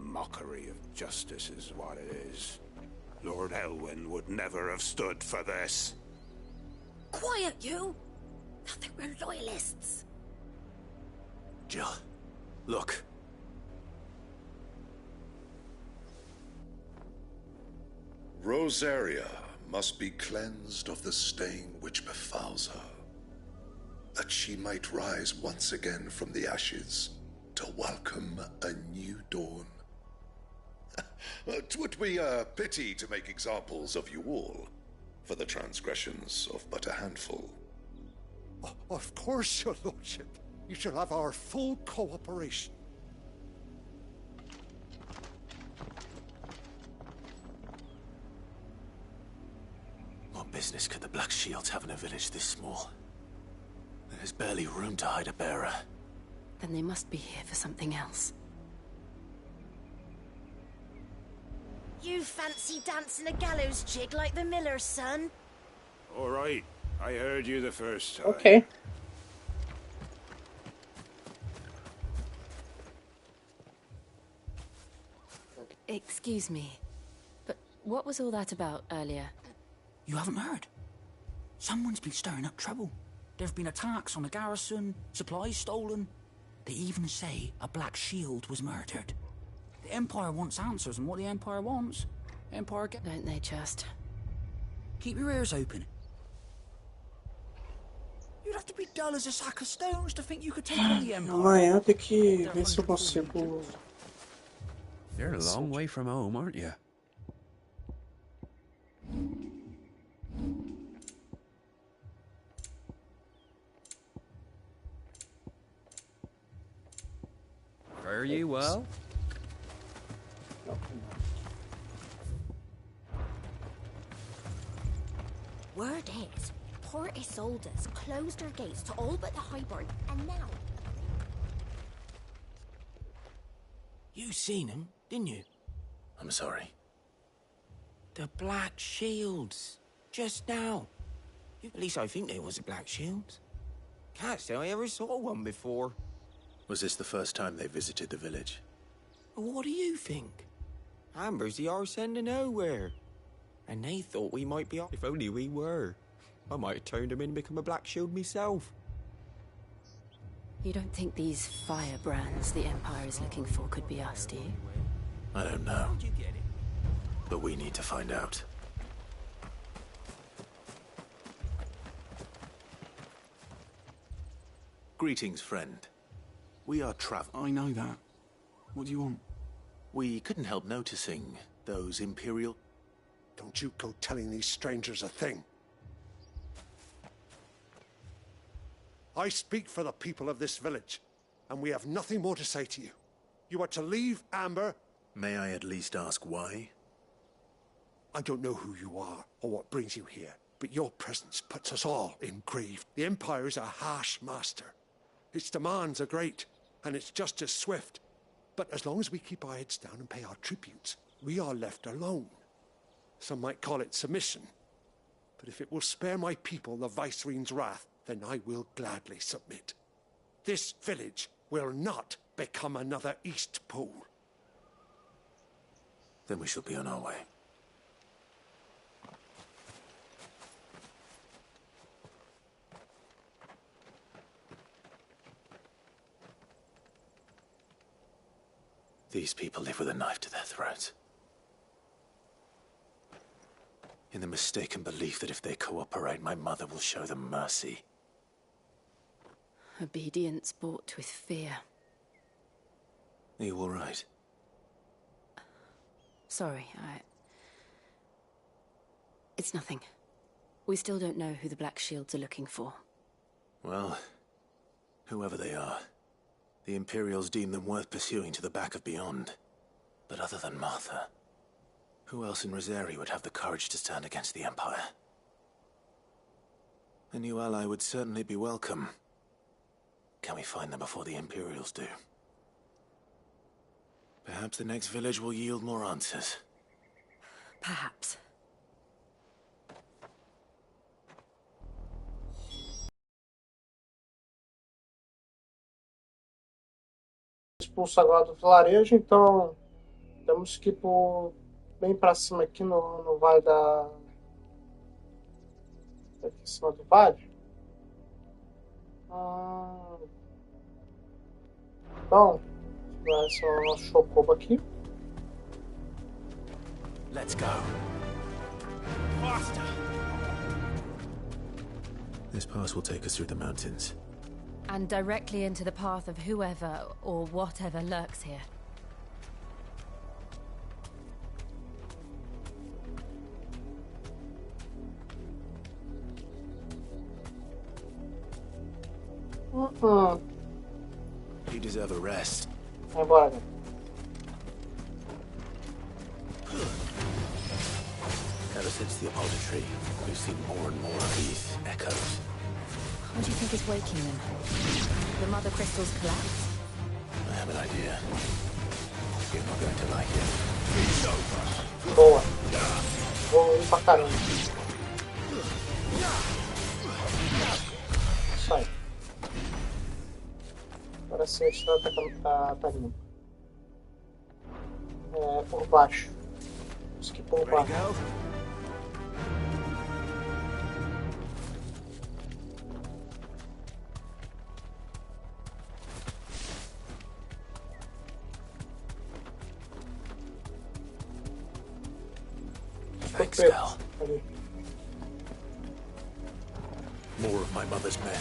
K: Mockery of justice is what it is. Lord Elwyn would never have stood for this.
H: Quiet, you! Nothing, we're loyalists.
B: Jill, look.
R: Rosaria must be cleansed of the stain which befouls her, that she might rise once again from the ashes to welcome a new dawn. 'Twould be a pity to make examples of you all, for the transgressions of but a handful.
L: Of course, your lordship. You shall have our full cooperation.
B: What business could the Black Shields have in a village this small? There's barely room to hide a bearer.
D: Then they must be here for something else.
S: You fancy dancing a gallows jig like the miller's son?
K: All right, I heard you the first time.
A: Okay.
D: Excuse me, but what was all that about earlier?
T: You haven't heard? Someone's been stirring up trouble. There have been attacks on the garrison, supplies stolen. They even say a Black Shield was murdered. The Empire wants answers, and what the Empire wants, Empire get.
D: Don't they just?
T: Keep your ears open. You'd have to be dull as a sack of stones to think you could take on the Empire.
A: Amanhã tem que ver se eu consigo.
U: You're a long way from home, aren't you? Fare you well?
S: Word is, Port Isolde's closed her gates to all but the Highborn, and now...
F: You seen him, didn't you?
B: I'm sorry.
F: The Black Shields. Just now. At least I think there was a Black Shield. Can't say I ever saw one before.
B: Was this the first time they visited the village?
F: What do you think? Amber's the arse end of nowhere. And they thought we might be off. If only we were. I might have turned them in and become a Black Shield myself.
D: You don't think these firebrands the Empire is looking for could be us, do you?
B: I don't know. But we need to find out. Greetings, friend. We are
T: I know that. What do you want?
B: We couldn't help noticing those Imperial...
K: Don't you go telling these strangers a thing.
L: I speak for the people of this village, and we have nothing more to say to you. You are to leave Amber.
B: May I at least ask why?
L: I don't know who you are or what brings you here, but your presence puts us all in grief. The Empire is a harsh master. Its demands are great, and its justice swift. But as long as we keep our heads down and pay our tributes, we are left alone. Some might call it submission. But if it will spare my people the Viceroy's wrath, then I will gladly submit. This village will not become another Eastpool.
B: Then we shall be on our way. These people live with a knife to their throats. In the mistaken belief that if they cooperate, my mother will show them mercy.
D: Obedience bought with fear.
B: Are you all right?
D: Sorry, It's nothing. We still don't know who the Black Shields are looking for.
B: Well, whoever they are, the Imperials deem them worth pursuing to the back of beyond. But other than Martha, Who else in Rosaria would have the courage to stand against the Empire? A new ally would certainly be welcome. Can we find them before the Imperials do? Perhaps the next village will yield more answers.
H: Perhaps.
A: Expulso agora do vilarejo, então temos que ir bem pra cima aqui no vale aqui em cima do vale. Então, esse é o nosso Chocobo aqui.
B: Let's go. Faster. This pass will take us through the mountains.
D: And directly into the path of whoever or whatever lurks here.
B: You deserve a rest.
A: Vai embora, cara.
B: Ever since the apology tree, we've seen more and more of these echoes.
D: What do you think is waking them? The mother crystals collapse?
B: I have an idea. You're not going to like it.
A: Boa. Vou ir pra caramba. Sai. Agora sim a estrada tá limpa. É por baixo. Temos que ir por baixo.
B: Thanks, Cal. More of my mother's men.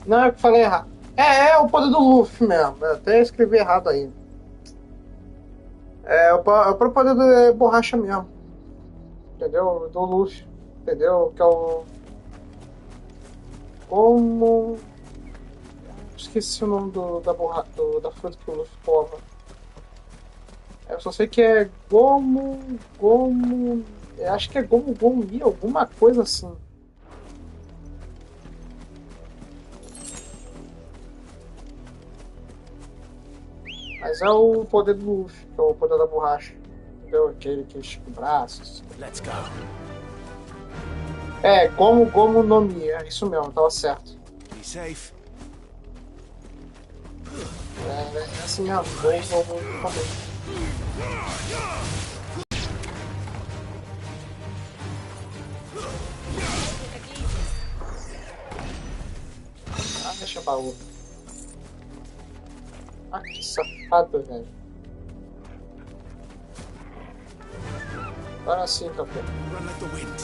A: Não, eu falei errado. É o poder do Luffy mesmo. Eu até escrevi errado aí. É o próprio poder do borracha mesmo. Entendeu? Do Luffy. Entendeu? Que é o... Como... Esqueci o nome da fruta que o Luffy prova. Eu só sei que é Gomu... Eu acho que é Gomu, alguma coisa assim. Mas é o poder do Luffy, que é o poder da borracha. Entendeu? Aquele que estica o braço.
B: Let's go.
A: É, Gomu nome, é isso mesmo, tava certo.
B: Be safe.
A: É assim mesmo, Gomu também. Ah, deixa baú. Ah, que safado, velho. Agora sim, campeão.
B: Run like the wind.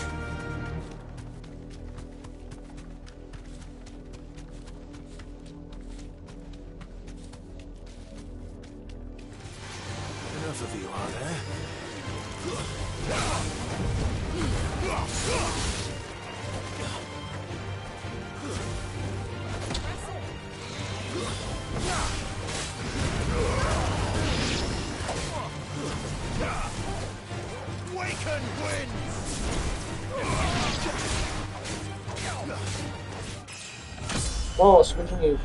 B: Enough of you, are there? Waken wind!
A: Boa, subiu de nível.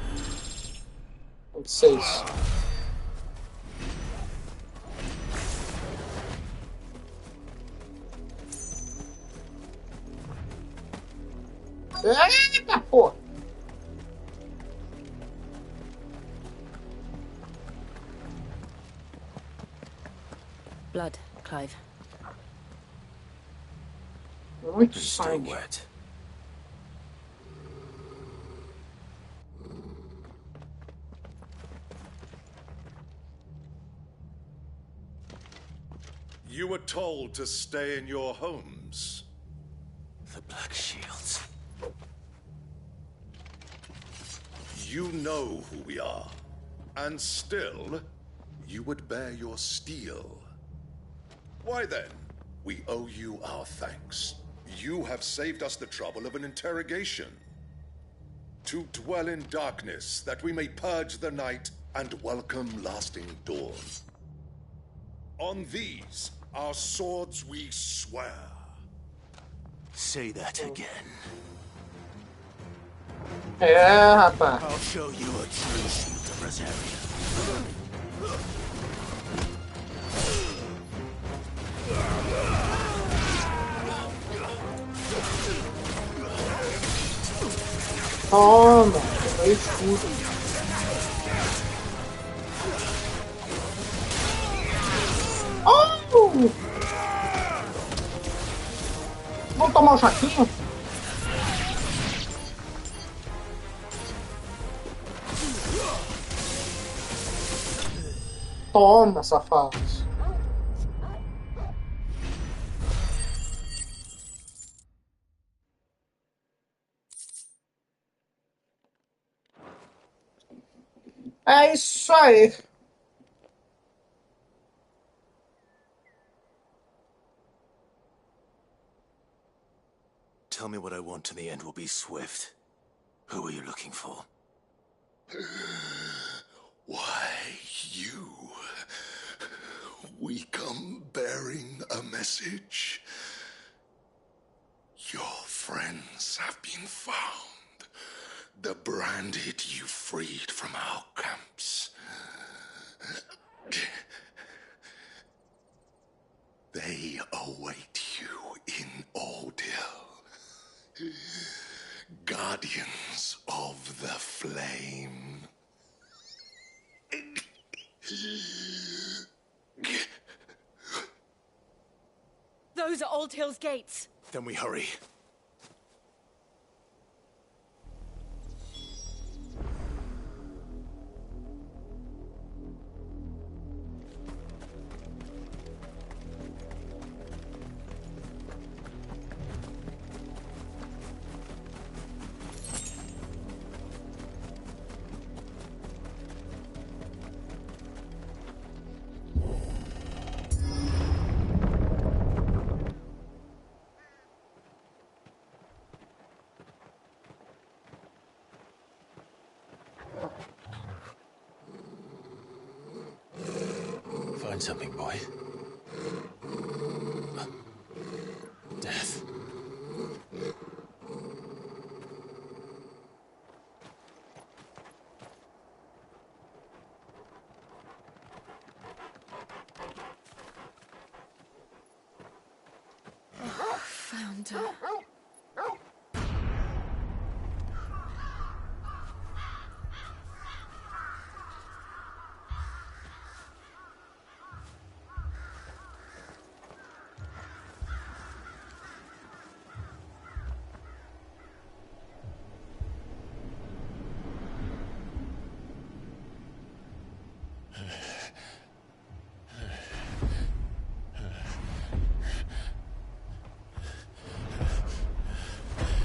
A: 26. Eita porra!
D: Blood, Clive.
A: Muito sangue.
B: Wet.
R: You were told to stay in your homes.
B: The Black Shields.
R: You know who we are, and still, you would bear your steel. Why then, we owe you our thanks. You have saved us the trouble of an interrogation. To dwell in darkness, that we may purge the night and welcome lasting dawn. On these, our swords we swear.
C: Say that again.
A: Rapaz.
C: I'll show you a true shield of Rosaria.
A: Toma, é escudo. Oh! Vamos tomar um chaquinho? Toma, safados. É isso aí.
C: Tell me what I want and the end will be swift. Who are you looking for?
R: Why, you. We come bearing a message. Your friends have been found. The branded you freed from our camps. They await you in Odil. Guardians of the Flame.
D: Those are Old Hill's gates.
C: Then we hurry. Find something, boy. Death.
D: Found her.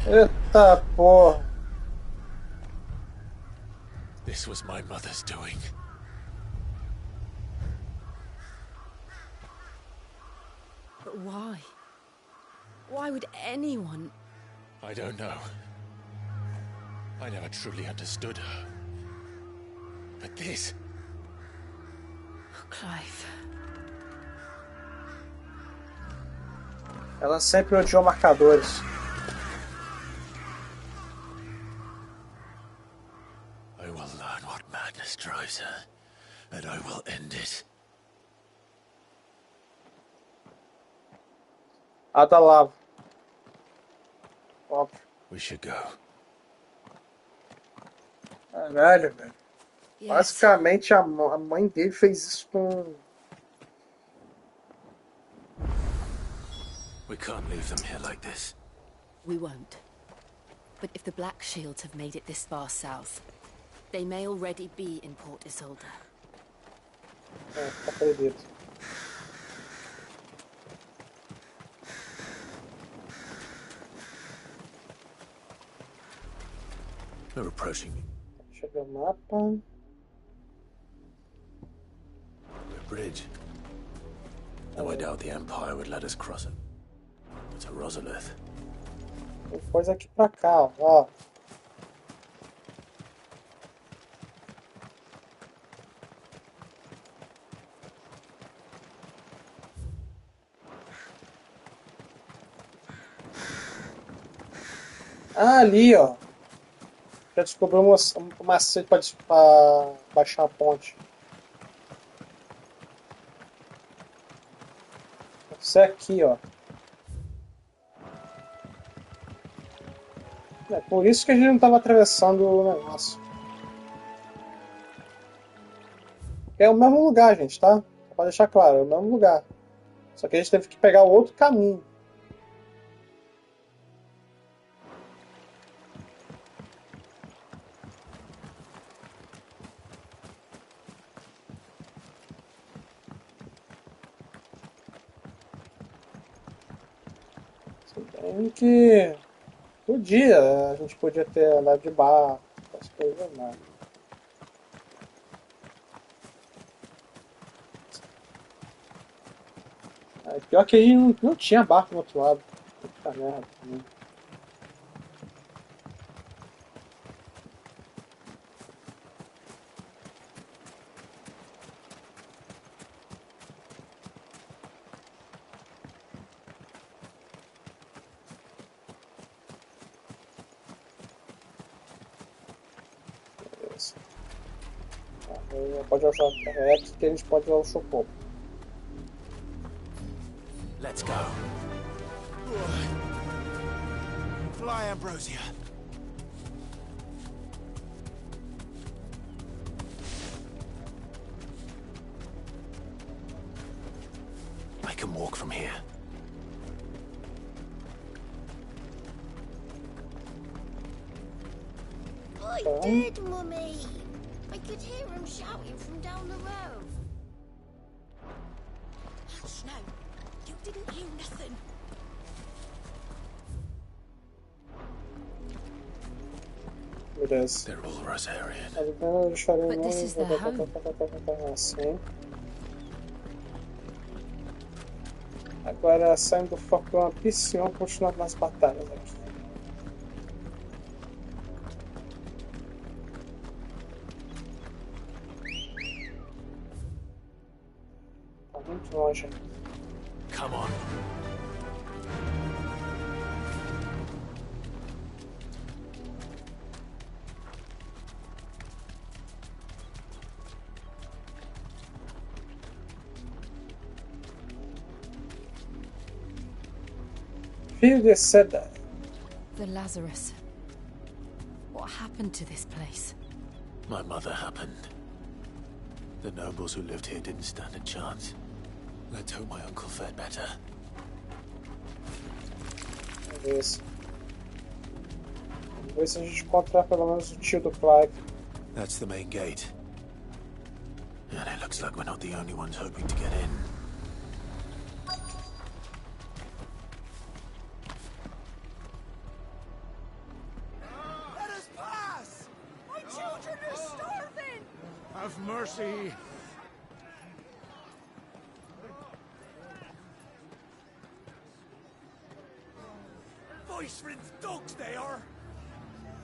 A: Eita porra.
C: This was my mother's doing.
D: But why? Why would anyone?
C: I don't know. I never truly understood her. But this...
D: Oh, Clive.
A: Ela sempre odiou marcadores.
C: I will learn what madness drives her, and I will end it.
A: A da lava. Óbvio.
C: We should go.
A: Caralho, velho.
D: Yes.
A: Basicamente a mãe dele fez isso com...
C: We can't leave them here like this.
D: We won't. But if the Black Shields have made it this far south, they may already be in Port Isolde.
A: Acredito.
C: They're approaching.
A: Deixa eu ver o mapa.
C: The bridge. Though I doubt the Empire would let us cross it. It's a Rosalith.
A: coisa aqui pra cá, ó. Ah, ali, ó. Já descobriu um macete pra baixar a ponte. Isso é aqui, ó. É por isso que a gente não estava atravessando o negócio. É o mesmo lugar, gente, tá? Pode deixar claro, é o mesmo lugar. Só que a gente teve que pegar o outro caminho. Bem que a gente podia ter andado de barco, essas coisas, não. Pior que aí não tinha barco do outro lado. Puta merda também. Pode usar é aqui que a gente pode usar o chocobo.
K: Let's go. Fly, Ambrosia. I can walk from here.
S: I did, Mummy. I could hear him shouting from down the road.
H: Hush now. You didn't hear nothing.
A: Beleza.
J: They're all Rosarian.
D: But this is their home.
A: Assim. Agora saindo do foco de uma piscina, continuar nas batalhas aqui. Tá muito longe.
K: Come on.
A: Filho de seda.
D: The Lazarus. What happened to this place?
J: My mother happened. The nobles who lived here didn't stand a chance. Let's hope my uncle fared better.
A: Beleza. Vamos ver se a gente encontrar pelo menos o tio do Clive.
J: That's the main gate. And it looks like we're not the only ones hoping to get in.
K: Let us pass! My children are starving! Have mercy! Voice-rinsed dogs they are!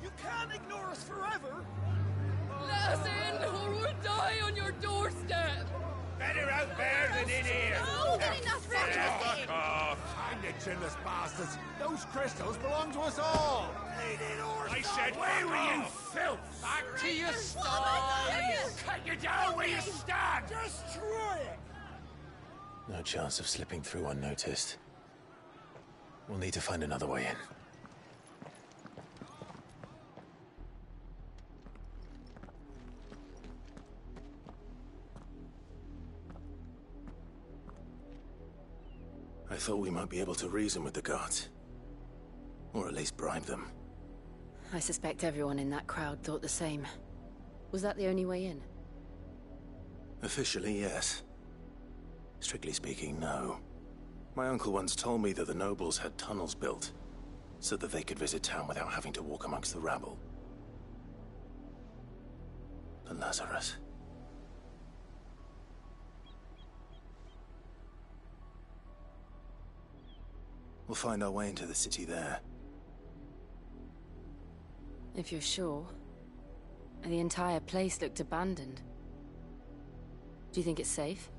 K: You can't ignore us forever!
I: Let us in, or we'll die on your doorstep!
K: Better out there than in here!
I: No, get enough
K: Fuck off! Find the chinless bastards! Those crystals belong to us all! I said, where were you, filth? Back to your sties! Cut you down where you stand! Destroy it!
J: No chance of slipping through unnoticed. We'll need to find another way in. I thought we might be able to reason with the guards. Or at least bribe them.
D: I suspect everyone in that crowd thought the same. Was that the only way in?
J: Officially, yes. Strictly speaking, no. My uncle once told me that the nobles had tunnels built, so that they could visit town without having to walk amongst the rabble. The Lazarus. We'll find our way into the city there.
D: If you're sure. The entire place looked abandoned. Do you think it's safe?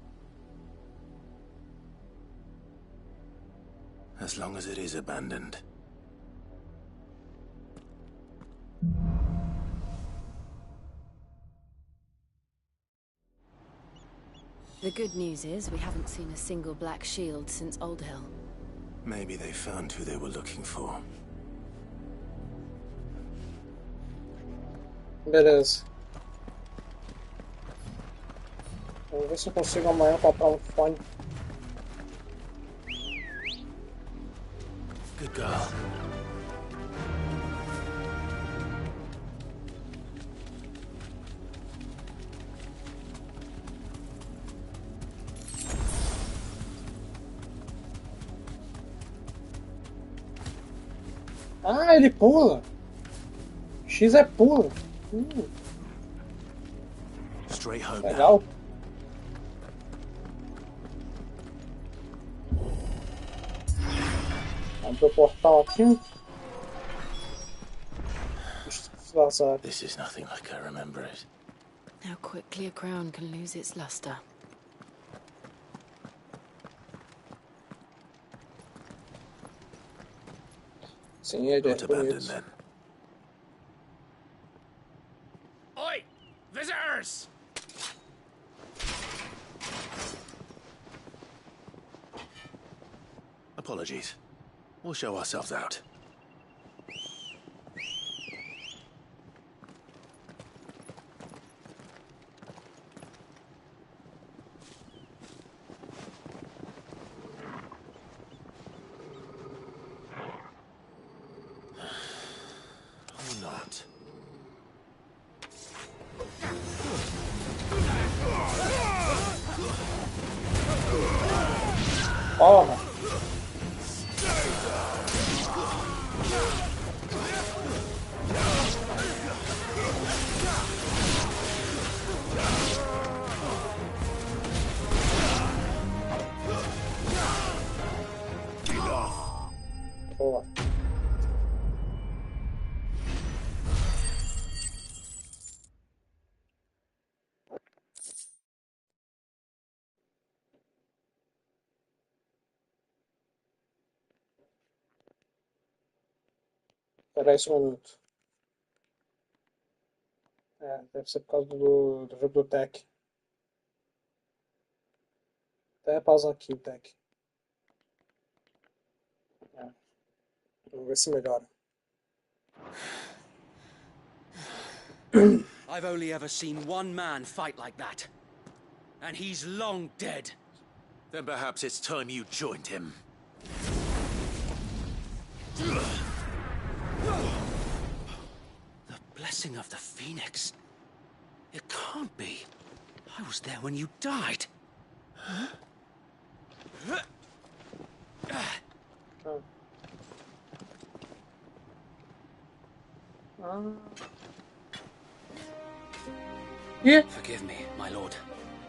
B: As long as it is abandoned.
D: The good news is we haven't seen a single black shield since Old Hill.
B: Maybe they found who they were looking for.
A: Beleza. Vamos ver se eu consigo amanhã comprar fone.
B: Good girl.
A: Ah, ele pula. X é pula.
B: Straight home.
A: Legal. Abre o portal aqui.
B: This is nothing like I remember it.
D: How quickly a crown can lose its luster.
A: Sim, ele é bonito.
B: Then.
K: Oi! Visitors!
B: Apologies. We'll show ourselves out. Or not.
A: Toma. Boa. Espera aí um minuto. É, deve ser por causa do jogo do Tech. Até pausar aqui o Tech. É. Vamos ver se melhora.
G: I've only ever seen one man fight like that. And he's long dead.
B: Then perhaps it's time you joined him.
G: The blessing of the Phoenix. It can't be. I was there when you died.
A: Yeah.
G: Forgive me, my lord.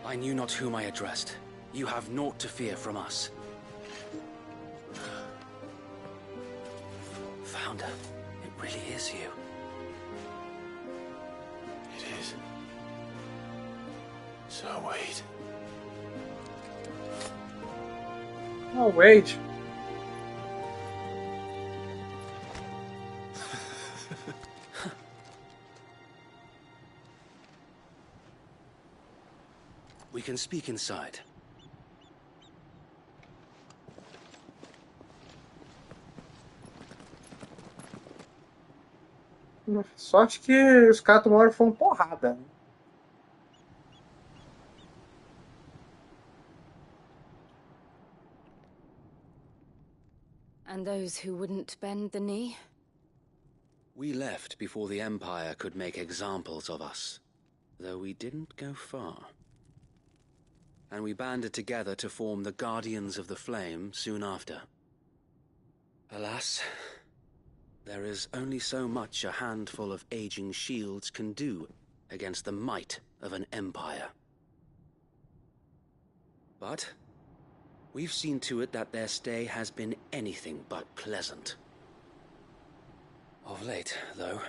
G: I knew not whom I addressed. You have naught to fear from us. Founder, it really is you.
B: It is. So wait.
A: Oh, wait.
G: We can speak inside.
A: Sorte que os caras uma hora foram porrada.
D: And those who wouldn't bend the knee?
G: We left before the Empire could make examples of us, though we didn't go far. And we banded together to form the Guardians of the Flame soon after. Alas, there is only so much a handful of aging shields can do against the might of an empire. But we've seen to it that their stay has been anything but pleasant. Of late, though,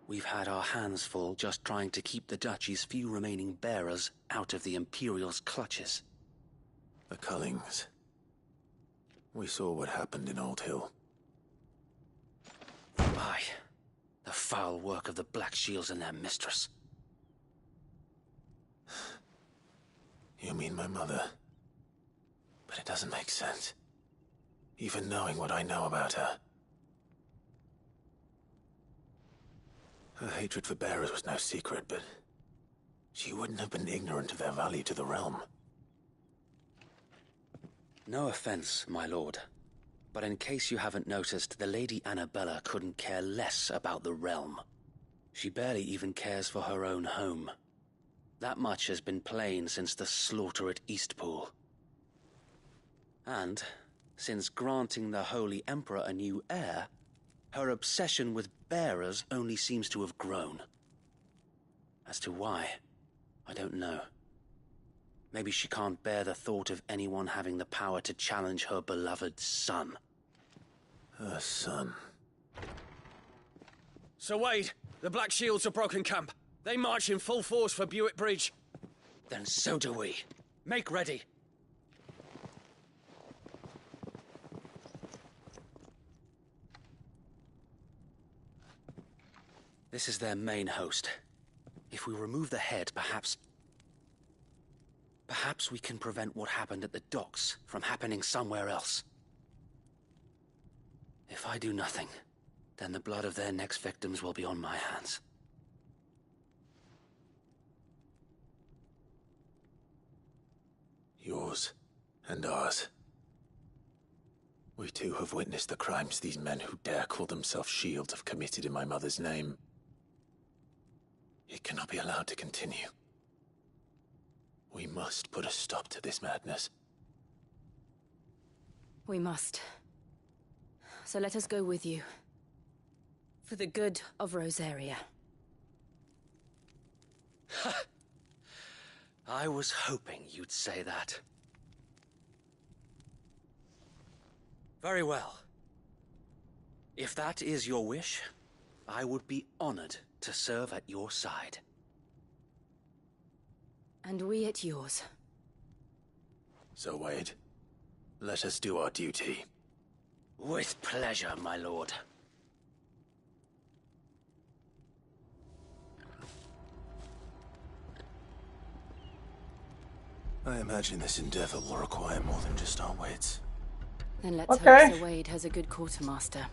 G: We've had our hands full just trying to keep the Duchy's few remaining bearers out of the Imperial's clutches.
B: The Cullings. We saw what happened in Old Hill.
G: Aye. The foul work of the Black Shields and their mistress.
B: You mean my mother? But it doesn't make sense. Even knowing what I know about her. Her hatred for bearers was no secret, but she wouldn't have been ignorant of their value to the realm.
G: No offense, my lord. But in case you haven't noticed, the Lady Annabella couldn't care less about the realm. She barely even cares for her own home. That much has been plain since the slaughter at Eastpool. And, since granting the Holy Emperor a new heir, her obsession with bearers only seems to have grown. As to why, I don't know. Maybe she can't bear the thought of anyone having the power to challenge her beloved son.
B: Her son.
E: Sir Wade, the Black Shields have broken camp. They march in full force for Buick Bridge.
G: Then so do we.
E: Make ready.
G: This is their main host. If we remove the head, perhaps we can prevent what happened at the docks from happening somewhere else. If I do nothing, then the blood of their next victims will be on my hands.
B: Yours and ours. We too have witnessed the crimes these men who dare call themselves shields have committed in my mother's name. It cannot be allowed to continue. We must put a stop to this madness.
D: We must. So let us go with you. For the good of Rosaria.
G: I was hoping you'd say that. Very well. If that is your wish, I would be honored to serve at your side.
D: And we at yours.
B: So, Wade, let us do our duty.
G: With pleasure, my lord.
B: I imagine this endeavor will require more than just our wits.
D: Then let's hope Sir Wade has a good quartermaster.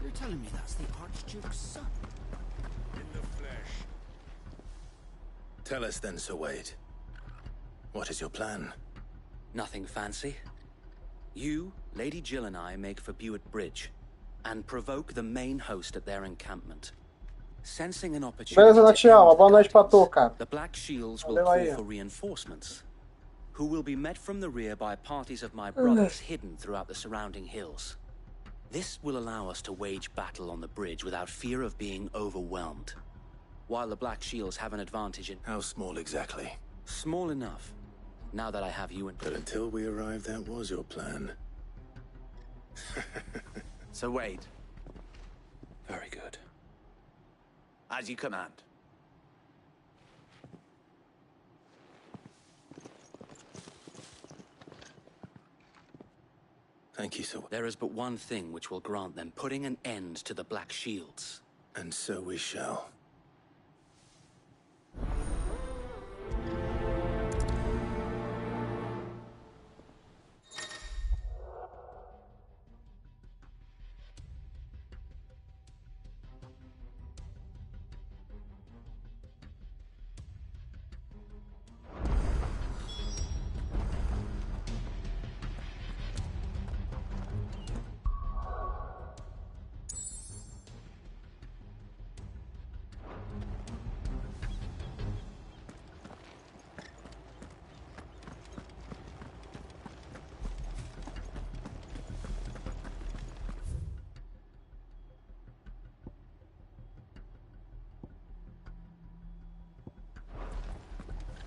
T: You're telling me that's the Archduke's son?
B: In the flesh. Tell us then, Sir Wade. What is your plan?
G: Nothing fancy. You, Lady Jill and I make for Buick Bridge, and provoke the main host at their encampment. Sensing an opportunity,
A: Beleza, Natiama. Boa noite pra tu, cara.
G: the Black Shields will
A: Valeu
G: call
A: aí.
G: for reinforcements, who will be met from the rear by parties of my brothers hidden throughout the surrounding hills. This will allow us to wage battle on the bridge without fear of being overwhelmed, while the Black Shields have an advantage in...
B: How small exactly?
G: Small enough, now that I have you in...
B: But until we arrived, that was your plan.
V: Sir Wade,
B: Very good.
V: as you command.
B: Thank you, Sir Wade.
G: There is but one thing which will grant them putting an end to the Black Shields.
B: And so we shall.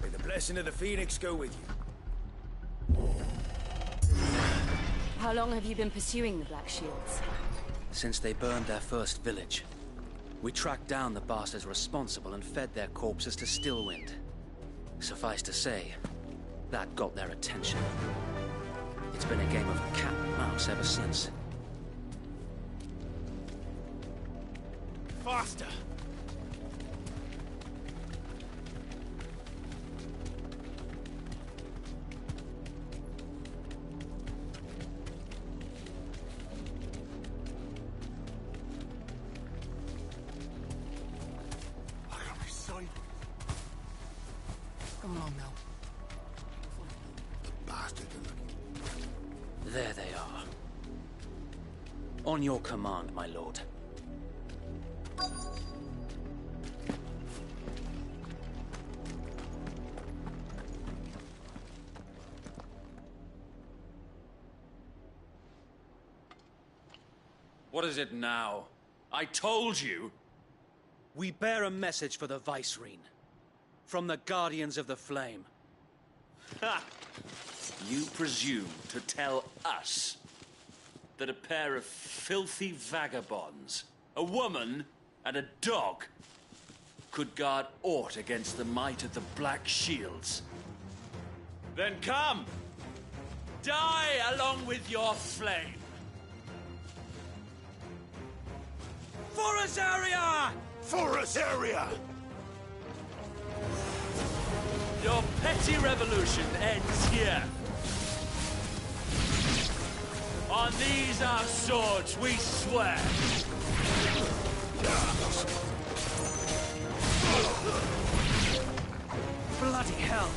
E: May the blessing of the Phoenix go with you.
D: How long have you been pursuing the Black Shields?
G: Since they burned their first village. We tracked down the bastards responsible and fed their corpses to Stillwind. Suffice to say, that got their attention. It's been a game of cat and mouse ever since.
K: Faster!
T: Come along now.
K: The bastards are looking.
G: There they are. On your command, my lord.
E: What is it now? I told you!
G: We bear a message for the Vicereine. From the Guardians of the Flame.
E: Ha! You presume to tell us that a pair of filthy vagabonds, a woman and a dog, could guard aught against the might of the Black Shields? Then come! Die along with your flame! For us area!
K: For us area!
E: Your petty revolution ends here. On these our swords we swear.
G: Bloody hell!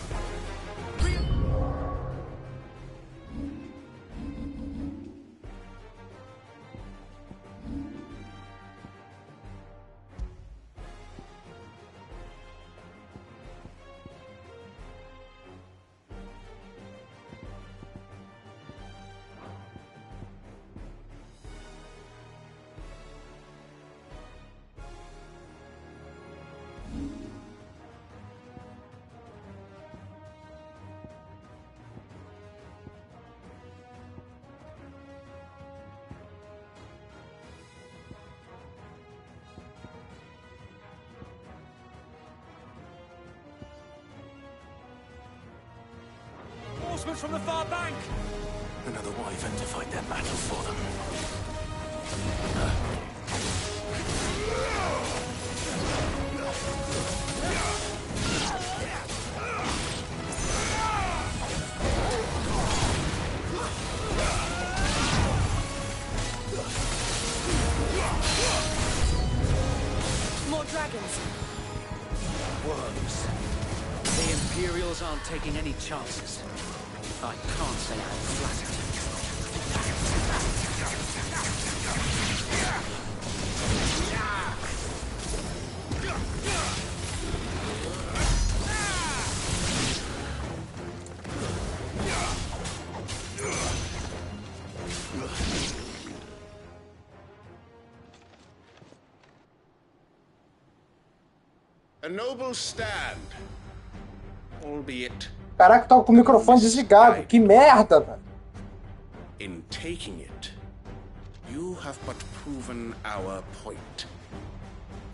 E: From the far bank!
K: Another wyvern to fight their battle for them.
D: More dragons!
G: Worms. The Imperials aren't taking any chances. I can't say I'm flattered.
R: A noble stand, albeit.
A: Caraca, tava com o microfone desligado. Que merda, velho.
R: In taking it, you have but proven our point.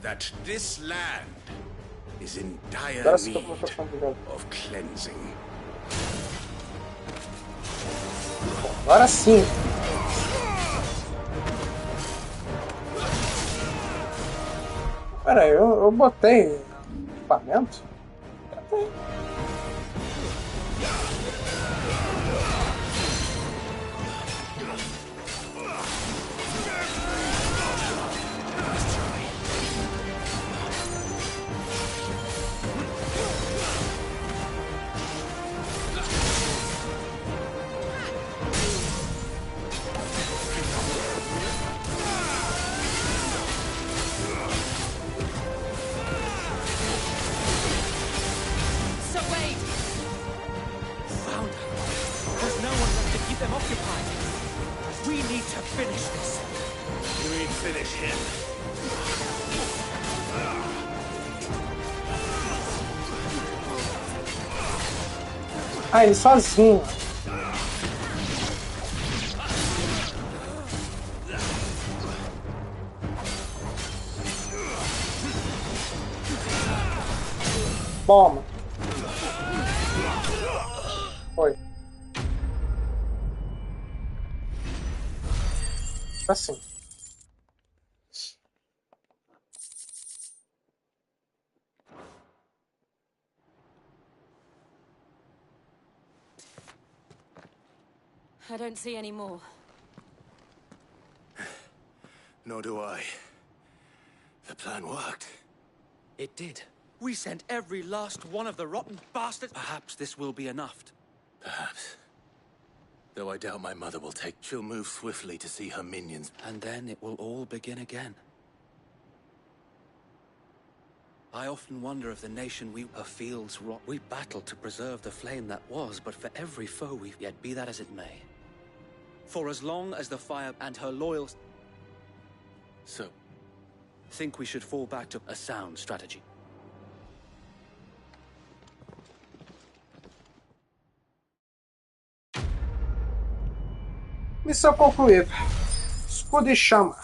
R: That this land is in dire need of cleansing.
A: Agora sim. Pera aí, eu botei equipamento? Ah, ele sozinho. Toma. Foi. Assim.
D: I don't see any more.
K: Nor do I. The plan worked.
G: It did. We sent every last one of the rotten bastards. Perhaps this will be enough.
K: Perhaps. Though I doubt my mother will take. She'll move swiftly to see her minions.
G: And then it will all begin again. I often wonder if the nation her fields rot. We battled to preserve the flame that was, but for every foe we've yet be that as it may. For as long as the fire and her loyal...
K: So?
G: Think we should fall back to a sound strategy.
A: Missão concluída. Escudo e chama.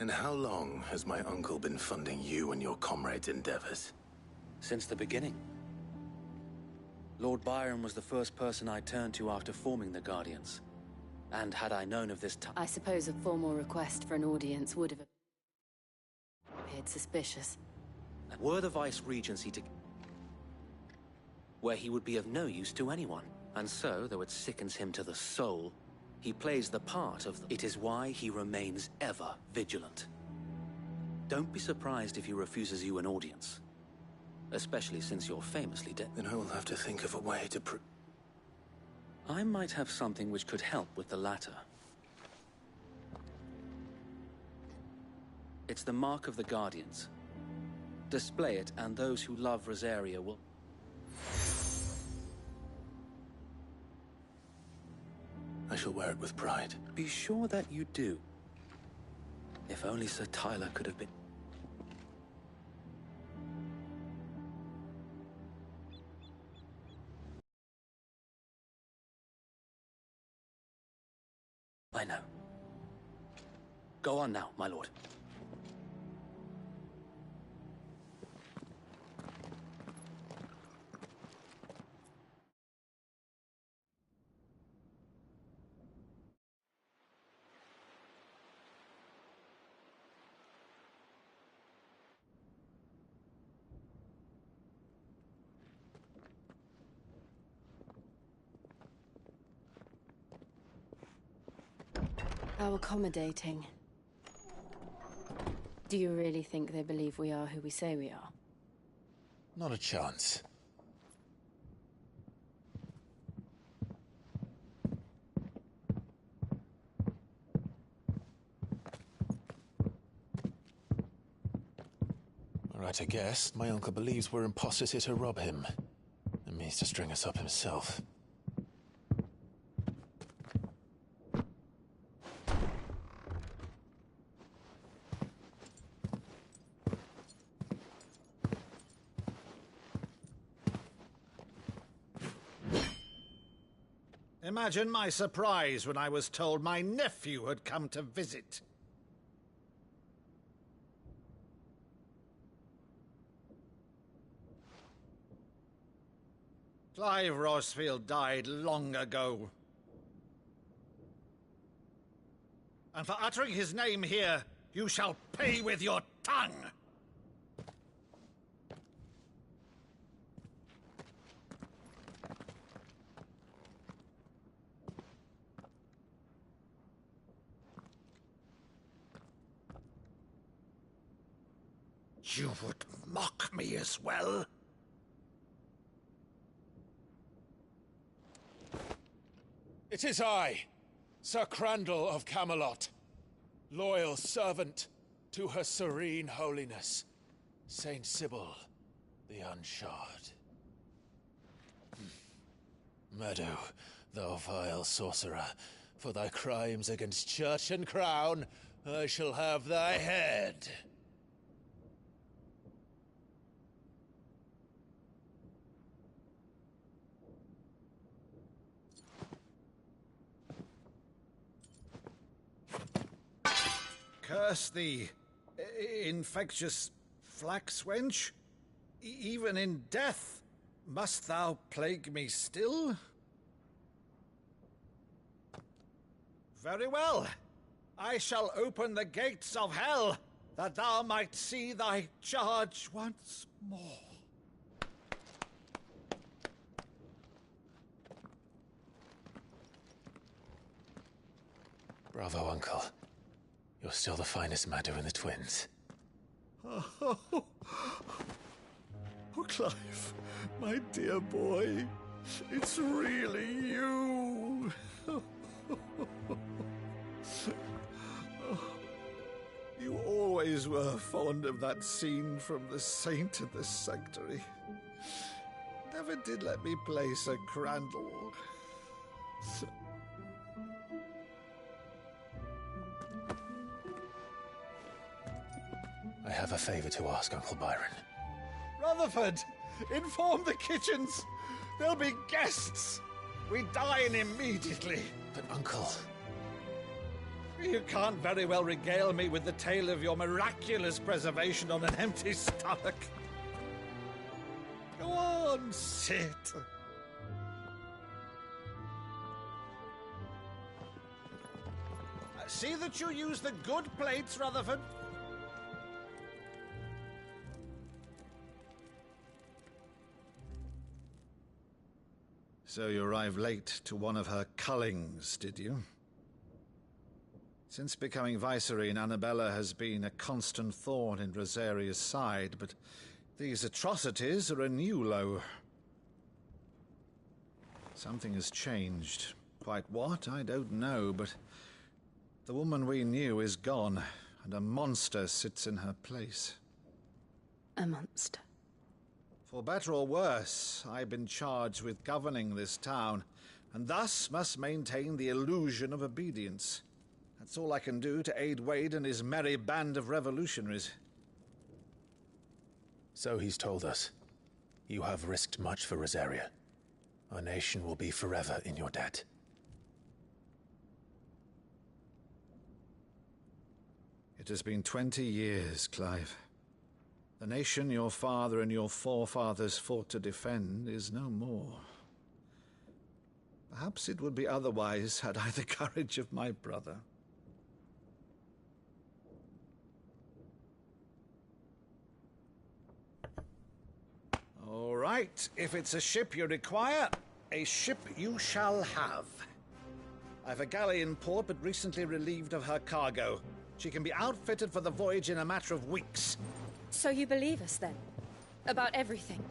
K: And how long has my uncle been funding you and your comrades' endeavors?
G: Since the beginning. Lord Byron was the first person I turned to after forming the Guardians. And had I known of this
D: I suppose a formal request for an audience would have appeared suspicious.
G: Were the Vice-Regency to... where he would be of no use to anyone. And so, though it sickens him to the soul, he plays the part of It is why he remains ever vigilant. Don't be surprised if he refuses you an audience. Especially since you're famously dead.
K: Then I will have to think of a way to
G: I might have something which could help with the latter. It's the mark of the Guardians. Display it, and those who love Rosaria will...
K: I shall wear it with pride.
G: Be sure that you do. If only Sir Tyler could have been... I know. Go on now, my lord.
D: How accommodating. Do you really think they believe we are who we say we are?
B: Not a chance. Right to guess, my uncle believes we're imposters here to rob him, and means to string us up himself.
L: Imagine my surprise when I was told my nephew had come to visit. Clive Rosfield died long ago. And for uttering his name here, you shall pay with your tongue! You would mock me as well?
B: It is I, Sir Crandall of Camelot, loyal servant to Her Serene Holiness, Saint Sybil the Unshod. Meadow, thou vile sorcerer, for thy crimes against church and crown, I shall have thy head.
M: Curse thee, infectious flax wench. Even in death, must thou plague me still? Very well. I shall open the gates of hell, that thou might see thy charge once more.
B: Bravo, Uncle. You're still the finest Maddo in the twins.
M: Oh, Clive, my dear boy, it's really you. You always were fond of that scene from The Saint of the Sanctuary. Never did let me play Sir Crandall.
B: I have a favor to ask, Uncle Byron.
M: Rutherford, inform the kitchens. There'll be guests. We dine immediately.
B: But, Uncle...
M: You can't very well regale me with the tale of your miraculous preservation on an empty stomach. Go on, sit. See that you use the good plates, Rutherford. So you arrived late to one of her cullings, did you? Since becoming Vicereine, Annabella has been a constant thorn in Rosaria's side, but these atrocities are a new low. Something has changed. Quite what, I don't know, but the woman we knew is gone, and a monster sits in her place.
H: A monster?
M: For better or worse, I've been charged with governing this town, and thus must maintain the illusion of obedience. That's all I can do to aid Wade and his merry band of revolutionaries.
B: So he's told us. You have risked much for Rosaria. Our nation will be forever in your debt.
M: It has been 20 years, Clive. The nation your father and your forefathers fought to defend is no more. Perhaps it would be otherwise had I the courage of my brother. All right, if it's a ship you require, a ship you shall have. I've a galley in port, but recently relieved of her cargo. She can be outfitted for the voyage in a matter of weeks.
D: So you believe us, then? About everything?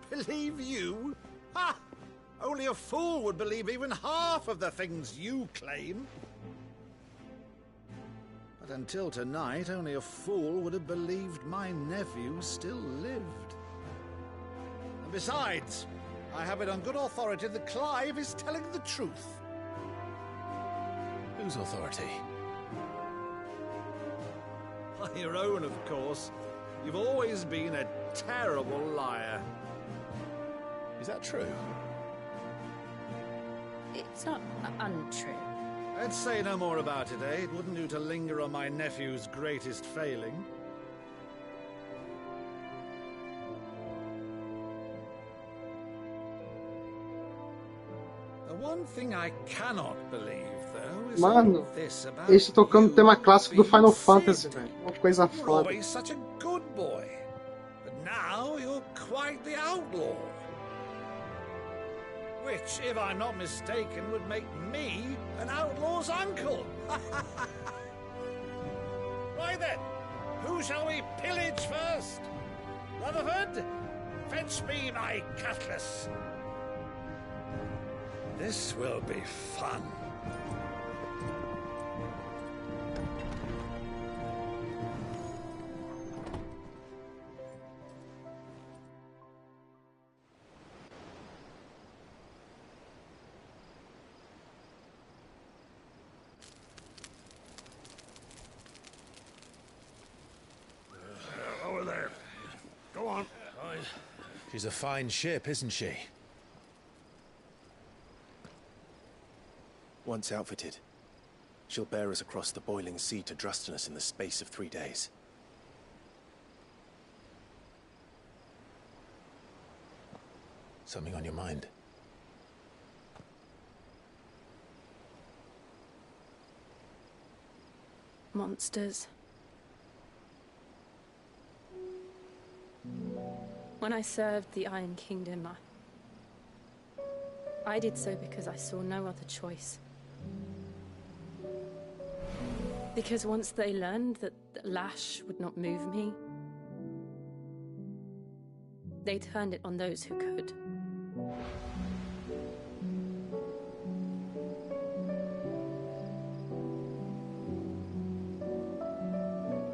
M: Believe you? Ha! Only a fool would believe even half of the things you claim. But until tonight, only a fool would have believed my nephew still lived. And besides, I have it on good authority that Clive is telling the truth.
B: Whose authority?
M: Your own, of course. You've always been a terrible liar.
B: Is that true?
D: It's not untrue.
M: Let's say no more about it, eh? It wouldn't do to linger on my nephew's greatest failing. The one thing I cannot believe, though, is
A: Mano,
M: all this about
A: esse tocando
M: you
A: tema clássico do Final
M: being
A: Fantasy,
M: sick.
A: velho. Uma coisa
M: You were
A: foda.
M: always such a good boy, but now you're quite the outlaw. Which, if I'm not mistaken, would make me an outlaw's uncle. Right then, who shall we pillage first? Rutherford, fetch me my cutlass. This will be fun.
B: She's a fine ship, isn't she?
N: Once outfitted, she'll bear us across the boiling sea to Drustinus in the space of 3 days.
B: Something on your mind?
D: Monsters. When I served the Iron Kingdom, I did so because I saw no other choice. Because once they learned that the lash would not move me, they turned it on those who could.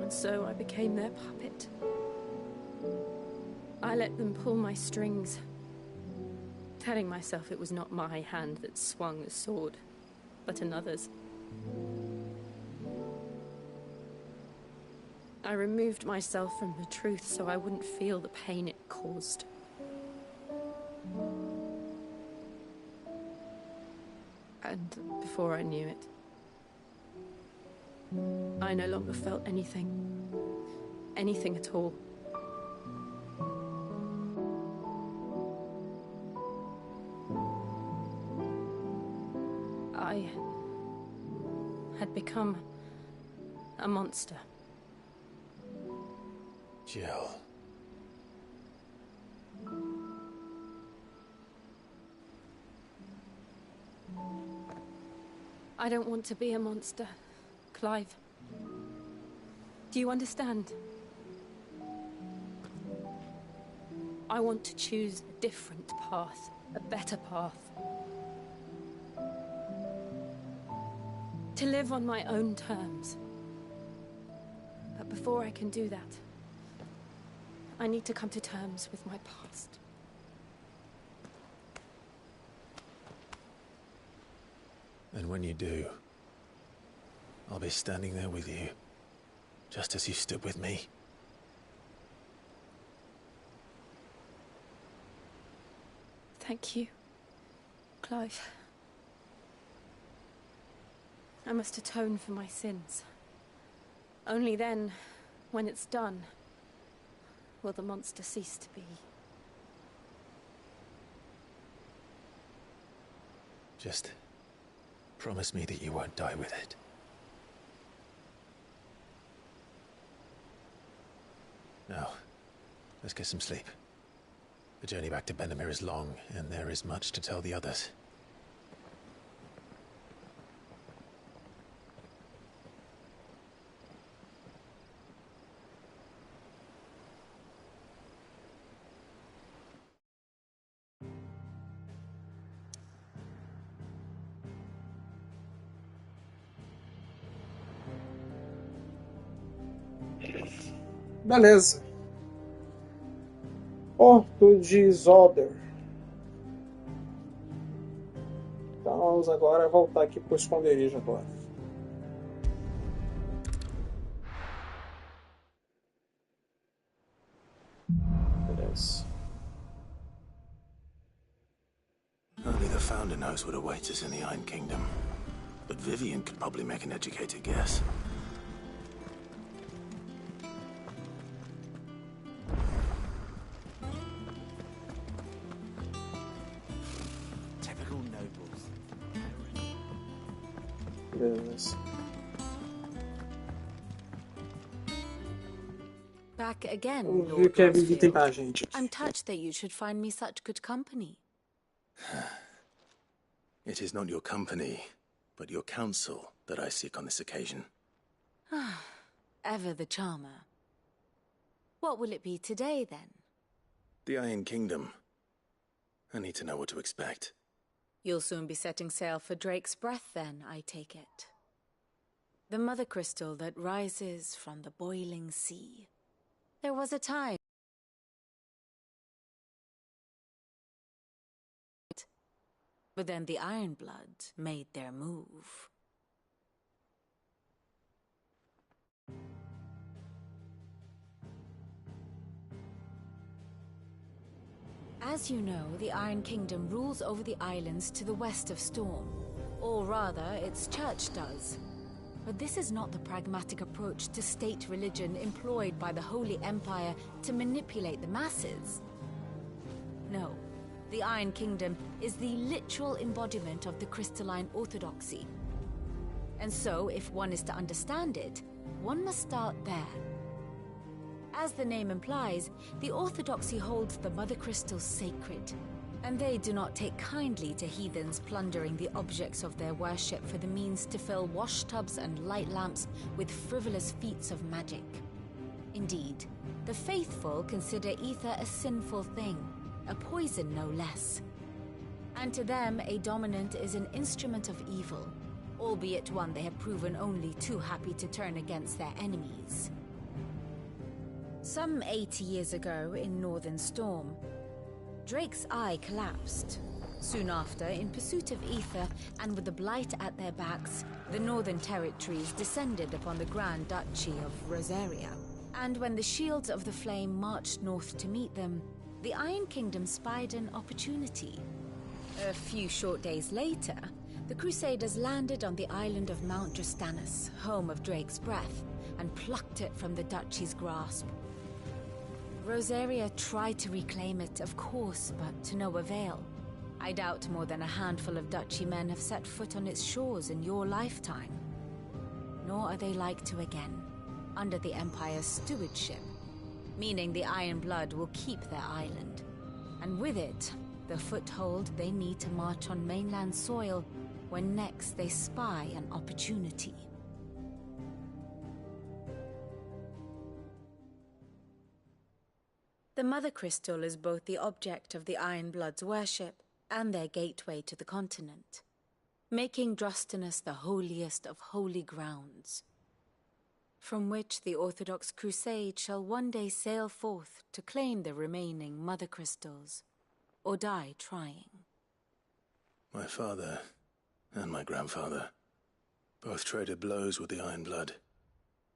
D: And so I became their puppet. I let them pull my strings, telling myself it was not my hand that swung the sword, but another's. I removed myself from the truth so I wouldn't feel the pain it caused. And before I knew it, I no longer felt anything. Anything at all. I had become a monster.
B: Jill.
D: I don't want to be a monster, Clive. Do you understand? I want to choose a different path, a better path. To live on my own terms. But before I can do that, I need to come to terms with my past.
B: And when you do, I'll be standing there with you, just as you stood with me.
D: Thank you, Clive. I must atone for my sins. Only then, when it's done, will the monster cease to be.
B: Just promise me that you won't die with it. Now, let's get some sleep. The journey back to Benamir is long, and there is much to tell the others.
A: Beleza. Porto de Zolder. Então vamos agora voltar aqui pro esconderijo agora. Beleza.
B: Only the Founder knows what awaits us in the Iron Kingdom. But Vivian could probably make an educated guess.
V: Typical nobles.
A: Beleza.
O: Back again,
A: Vamos ver o
O: Lord
A: que a Vivi tem
O: Rosfield.
A: pra gente.
O: I'm touched that you should find me such good company.
B: It is not your company, but your counsel that I seek on this occasion.
O: Ever the charmer. What will it be today, then?
B: The Iron Kingdom. I need to know what to expect.
O: You'll soon be setting sail for Drake's Breath, then, I take it. The mother crystal that rises from the boiling sea. There was a time. But then the Ironblood made their move. As you know, the Iron Kingdom rules over the islands to the west of Storm. Or rather, its church does. But this is not the pragmatic approach to state religion employed by the Holy Empire to manipulate the masses. No, the Iron Kingdom is the literal embodiment of the crystalline orthodoxy. And so, if one is to understand it, one must start there. As the name implies, the orthodoxy holds the Mother Crystals sacred, and they do not take kindly to heathens plundering the objects of their worship for the means to fill washtubs and light lamps with frivolous feats of magic. Indeed, the faithful consider ether a sinful thing, a poison no less. And to them, a dominant is an instrument of evil, albeit one they have proven only too happy to turn against their enemies. Some 80 years ago, in Northern Storm, Drake's eye collapsed. Soon after, in pursuit of ether and with the blight at their backs, the Northern Territories descended upon the Grand Duchy of Rosaria. And when the Shields of the Flame marched north to meet them, the Iron Kingdom spied an opportunity. A few short days later, the Crusaders landed on the island of Mount Drastanus, home of Drake's breath, and plucked it from the Duchy's grasp. Rosaria tried to reclaim it, of course, but to no avail. I doubt more than a handful of Duchy men have set foot on its shores in your lifetime. Nor are they like to again, under the Empire's stewardship, meaning the Iron Blood will keep their island, and with it, the foothold they need to march on mainland soil when next they spy an opportunity. The Mother Crystal is both the object of the Iron Blood's worship and their gateway to the continent, making Drastanus the holiest of holy grounds, from which the Orthodox Crusade shall one day sail forth to claim the remaining Mother Crystals, or die trying.
N: My father and my grandfather both traded blows with the Iron Blood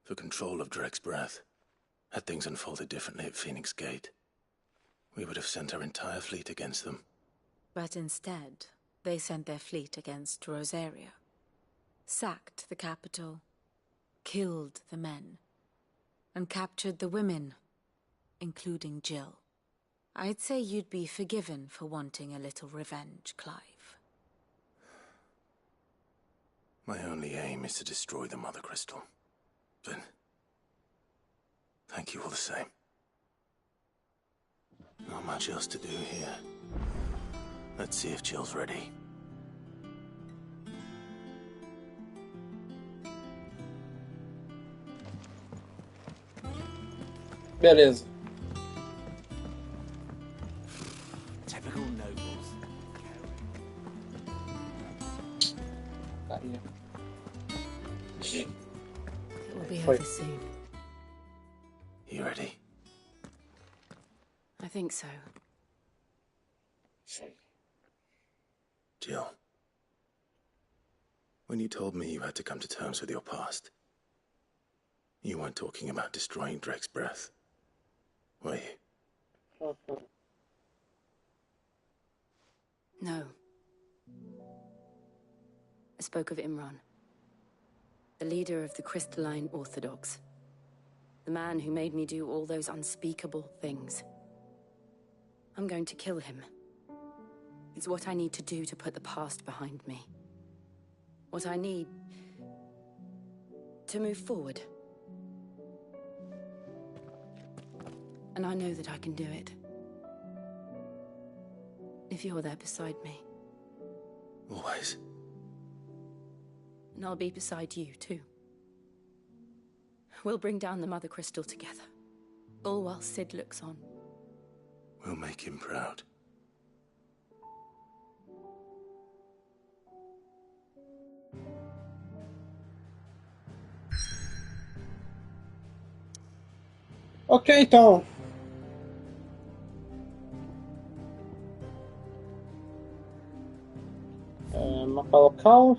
N: for control of Drake's breath. Had things unfolded differently at Phoenix Gate, we would have sent our entire fleet against them.
O: But instead, they sent their fleet against Rosaria, sacked the capital, killed the men, and captured the women, including Jill. I'd say you'd be forgiven for wanting a little revenge, Clive.
N: My only aim is to destroy the Mother Crystal. But thank you all the same. Not much else to do here. Let's see if Jill's ready.
A: Beleza.
V: Typical nobles.
A: Carinha.
D: It will be
A: Foi.
D: over soon.
N: You ready?
D: I think so.
N: Jill, when you told me you had to come to terms with your past, you weren't talking about destroying Drake's breath, were you?
D: No. I spoke of Imran, the leader of the Crystalline Orthodox. The man who made me do all those unspeakable things. I'm going to kill him. It's what I need to do to put the past behind me. What I need to move forward. And I know that I can do it. If you're there beside me.
N: Always.
D: And I'll be beside you, too. We'll bring down the Mother Crystal together. All while Sid looks on.
N: We'll make him proud.
A: Ok, então. Mapa local.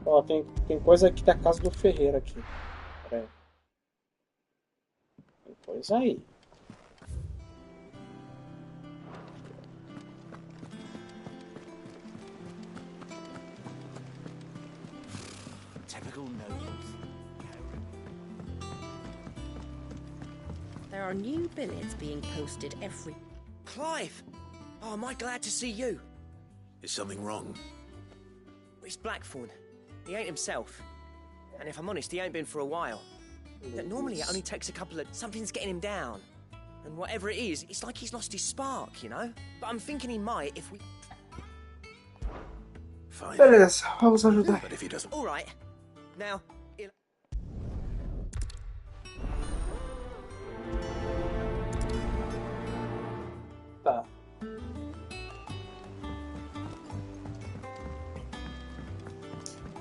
A: Ó, tem coisa aqui da casa do Ferreira aqui. Pera aí. Tem coisa aí.
H: are new billets being posted every...
P: Clive! Oh, am I glad to see you?
N: Is something wrong?
P: It's Blackthorn. He ain't himself. And if I'm honest, he ain't been for a while. Normally it only takes a couple of... Something's getting him down. And whatever it is, it's like he's lost his spark, you know? But I'm thinking he might if we...
N: Fine.
A: Beleza, vamos ajudar.
N: But if he doesn't...
P: Alright. Now...
A: Tá.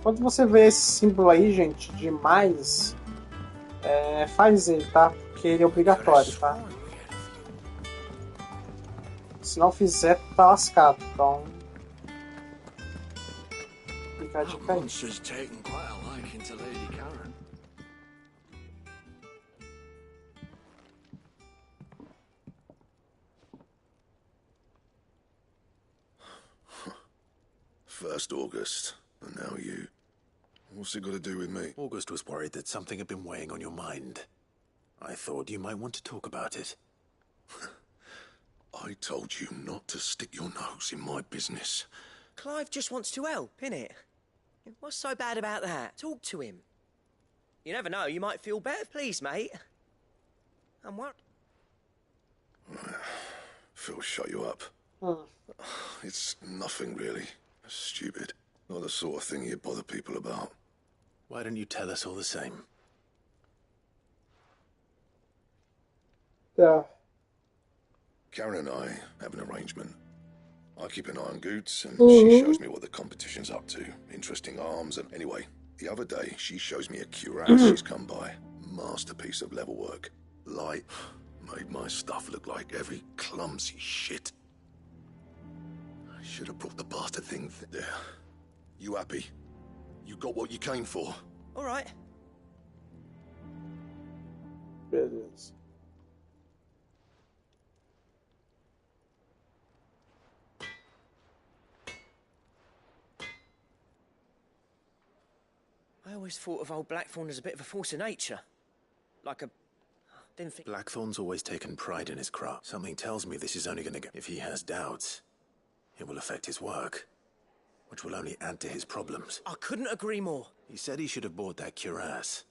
A: Quando você vê esse símbolo aí, gente, de mais, faz ele, tá? Porque ele é obrigatório, tá? Se não fizer, tá lascado, então... Fica a dica aí.
R: First August, and now you. What's it got to do with me?
N: August was worried that something had been weighing on your mind. I thought you might want to talk about it.
R: I told you not to stick your nose in my business.
P: Clive just wants to help, innit? What's so bad about that? Talk to him. You never know, you might feel better. Please, mate. And what?
R: Phil, shut you up. It's nothing, really. Stupid. Not the sort of thing you bother people about.
N: Why don't you tell us all the same?
A: Yeah.
R: Karen and I have an arrangement. I keep an eye on Goots, and she shows me what the competition's up to. Interesting arms, and anyway, the other day, she shows me a cuirass she's come by. Masterpiece of level work. Light. Made my stuff look like every clumsy shit. I should have brought the bastard thing there. You happy? You got what you came for?
P: All right.
A: Beleza.
P: I always thought of old Blackthorn as a bit of a force of nature. Like a... Didn't think...
N: Blackthorn's always taken pride in his craft. Something tells me this is only gonna go... If he has doubts, it will affect his work, which will only add to his problems.
P: I couldn't agree more.
N: He said he should have bought that cuirass.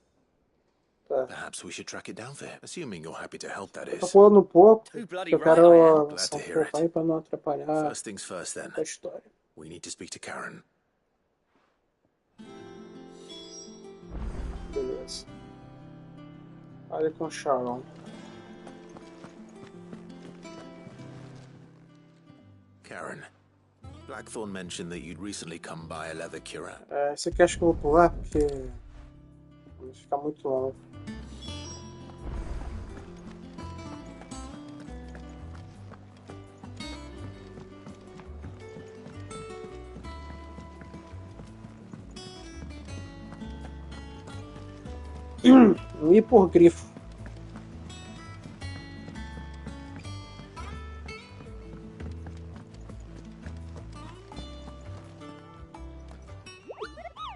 N: Perhaps we should track it down for him, assuming you're happy to help, that is.
A: Tô pulando pouco,
P: Too bloody
A: eu
P: right
A: quero
P: I am.
A: avançar pouco aí pra não atrapalhar
N: First things first, then.
A: a história.
N: We need to speak to Karen.
A: Beleza. Olha com o Sharon.
N: Karen, Blackthorn mentioned that you'd recently come by a leather cuirass.
A: Esse aqui acho que eu vou pular porque vai ficar muito longo. Ir por grifo.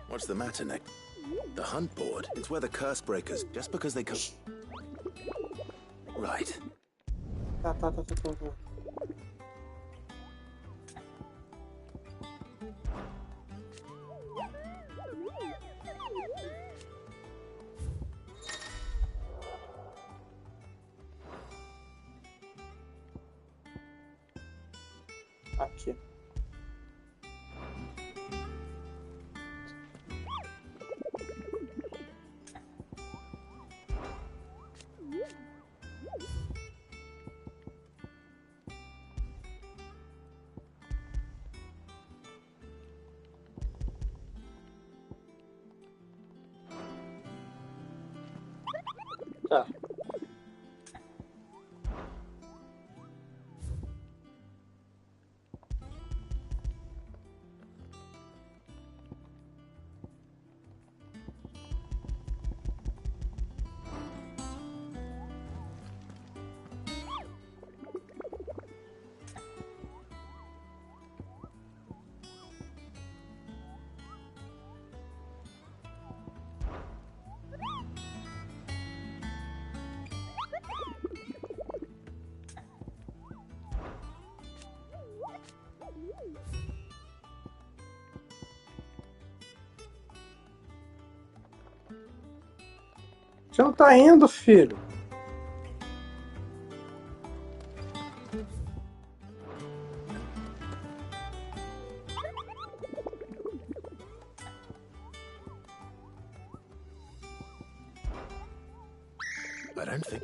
N: What's the matter, Nick? The hunt board? It's where the curse breakers, just because they come... Right.
A: Tá. Aqui. Tá. Você não tá indo, filho.
N: I don't think.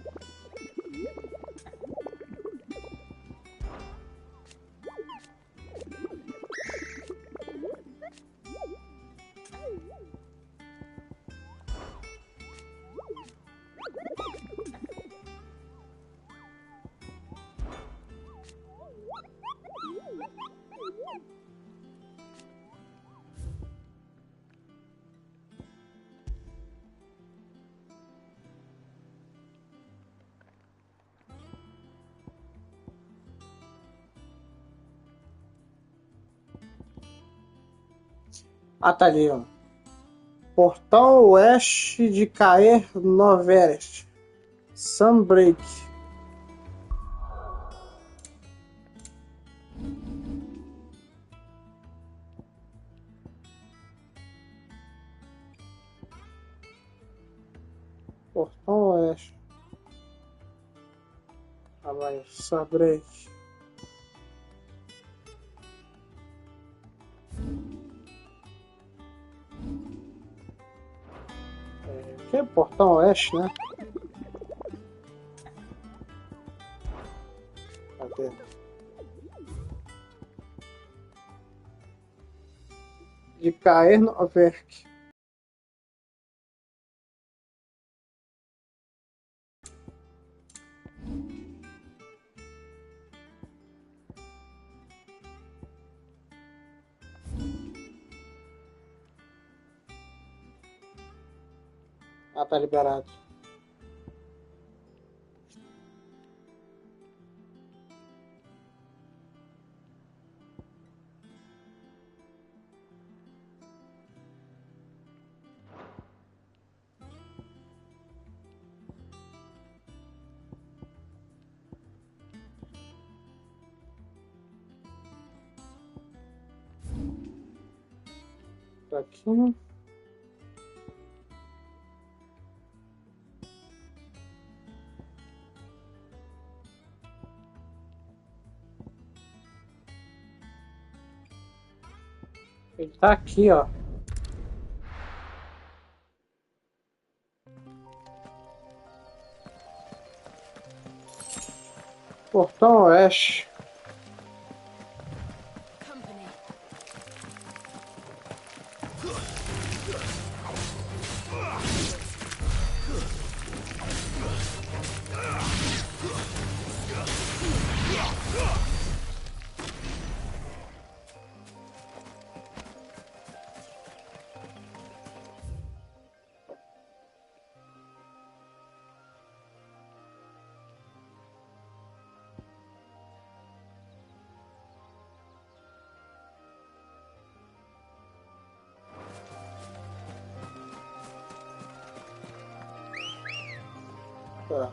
A: Ah, tá ali, ó. Portal oeste de Caer Noverest. Sunbreak. Portal oeste. Ah, vai. Sunbreak. Que é Portal Oeste, né? Cadê? De cair no Verk. Ah, tá liberado. Tá aqui, né? Ele tá aqui, ó. Portão Oeste. Tá.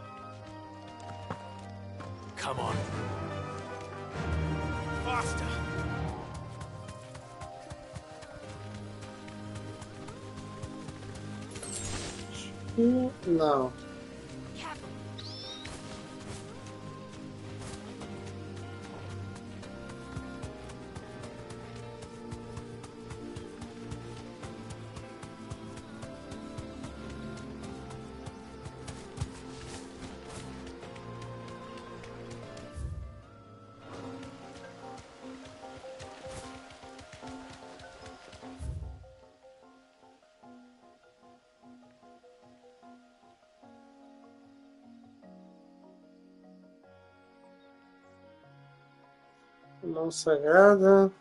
K: Come on. Faster.
A: Não. Mão sagrada.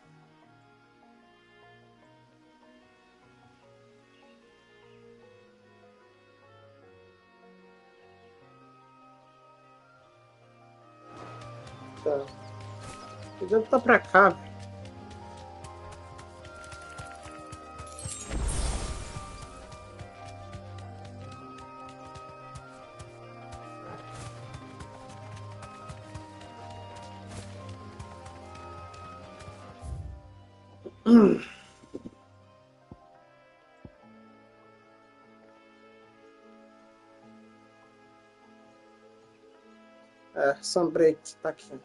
A: Tá. Ele deve estar pra cá. Sunbreak, tá aqui.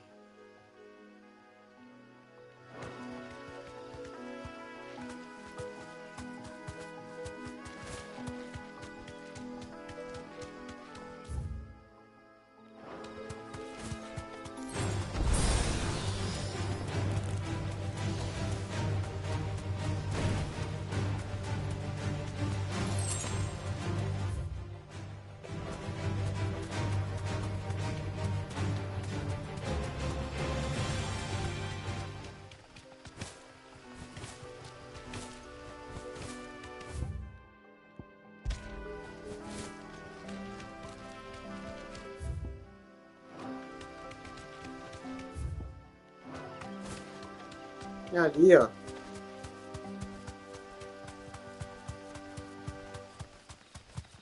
A: Ali, ó.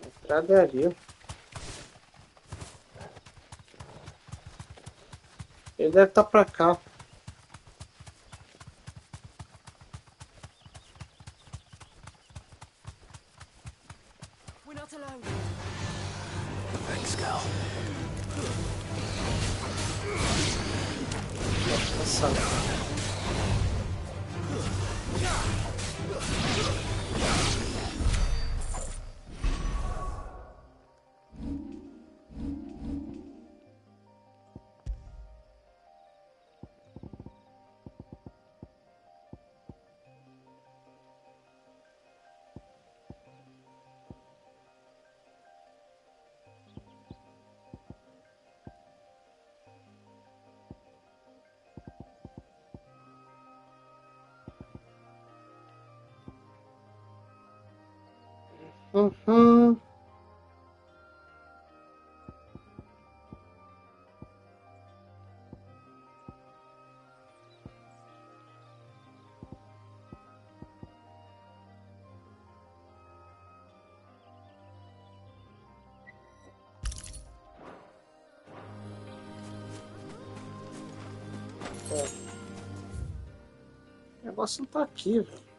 A: A entrada é ali. Ele deve estar pra cá.
B: Thanks, Cal.
A: Nossa. Uhum. O negócio não tá aqui, velho.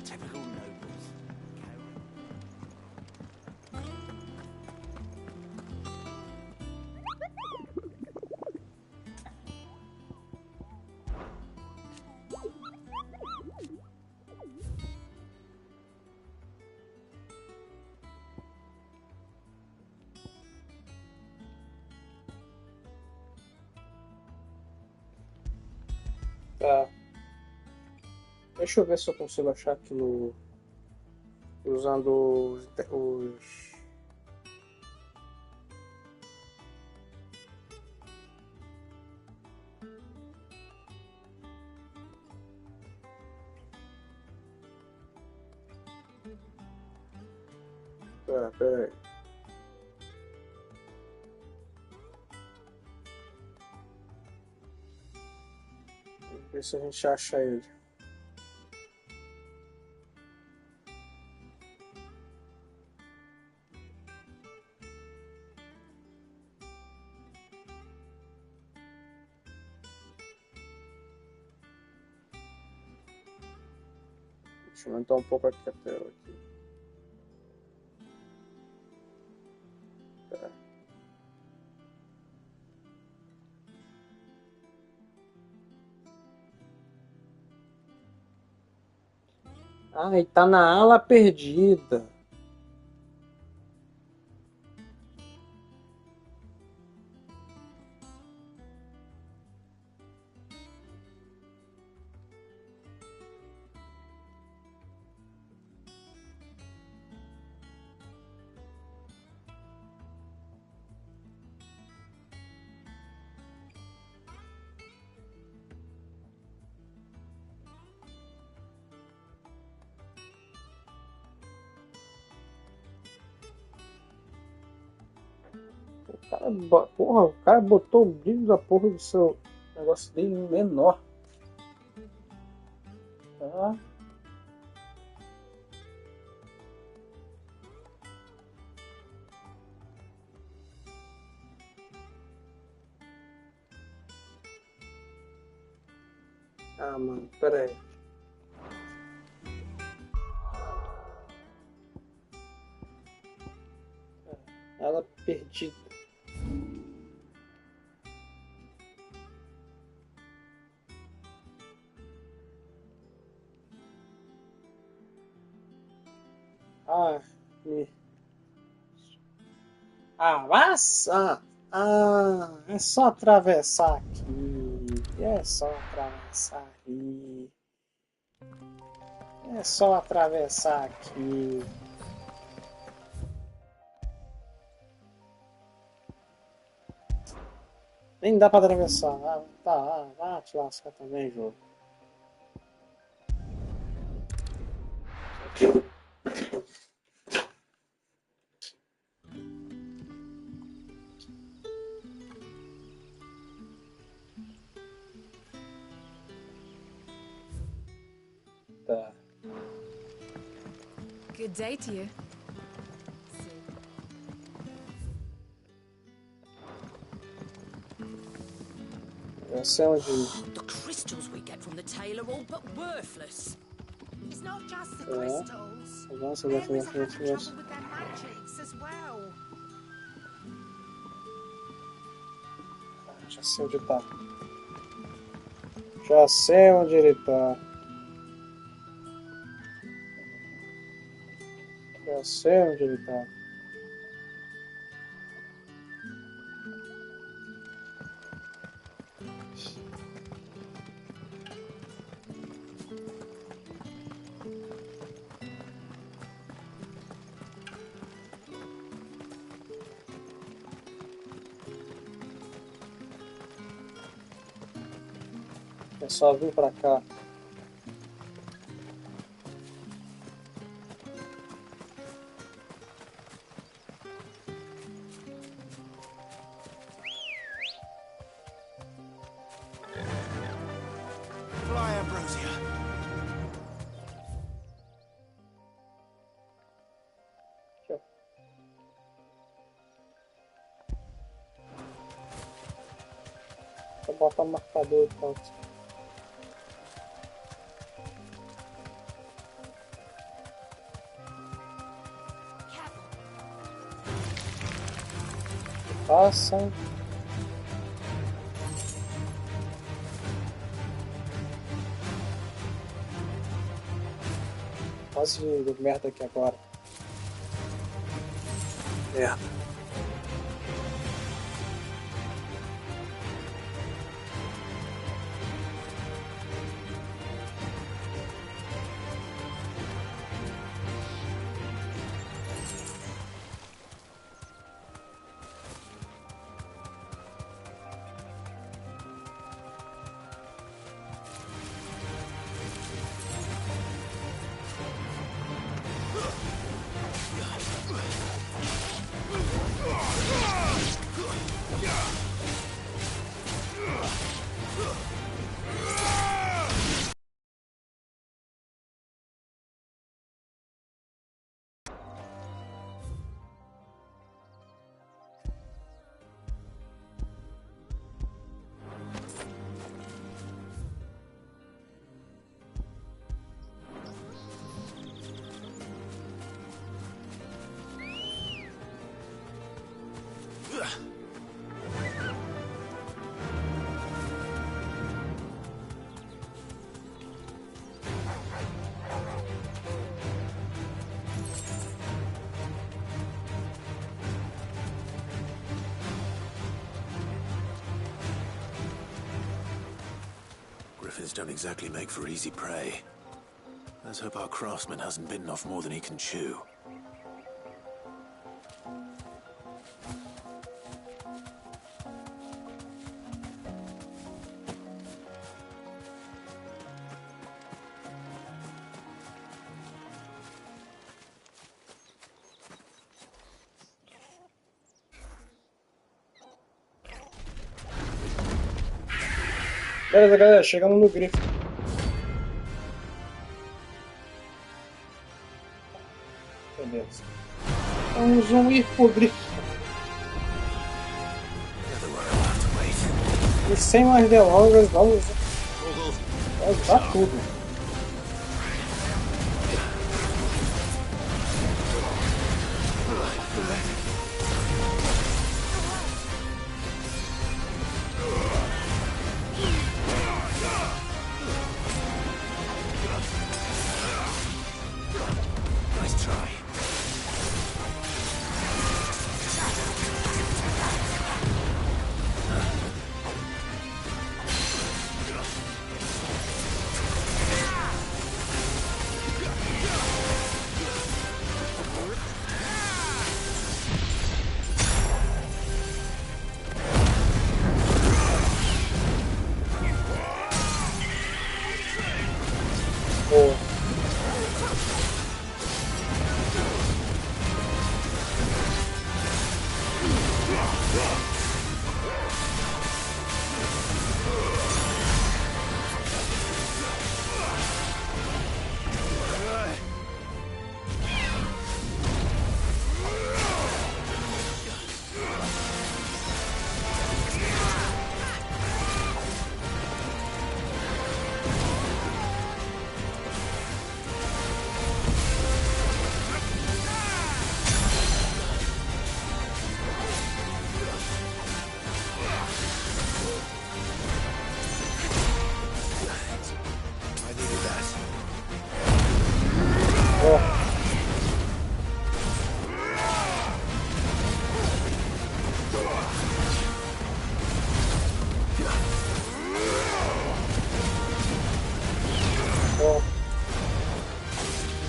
V: Typical nobles.
A: Tá. Deixa eu ver se eu consigo achar aqui no... usando os... Pera aí. Vamos ver se a gente acha ele. Deixa eu aumentar um pouco aqui a tela. Aqui. Tá. Ah, e tá na ala perdida. Porra, o cara botou o brilho da porra do seu negócio dele menor. Tá. Ah, mano, pera aí. Ela perdida. É só atravessar aqui. É só atravessar aqui. É só atravessar aqui. Nem dá pra atravessar. Vai te lascar também, jogo. Tá.
O: Good day to you.
A: Eu sei onde.
H: The crystals we get from the tail are all but worthless.
S: It's not just the
A: É.
S: crystals.
A: Avança.
S: There is having trouble with their magics as well.
A: Já sei onde tá. Já sei onde ele tá. Já sei onde ele tá. É só vir pra cá.
K: Fly, Ambrosia.
A: Aqui, ó. Vou botar um marcador e pronto. Passa. Quase deu merda aqui agora. Merda.
N: Griffins don't exactly make for easy prey. Let's hope our craftsman hasn't bitten off more than he can chew.
A: Beleza, galera, chegamos no grifo. Beleza. Vamos ir pro grifo. E sem mais delongas, vamos usar tudo.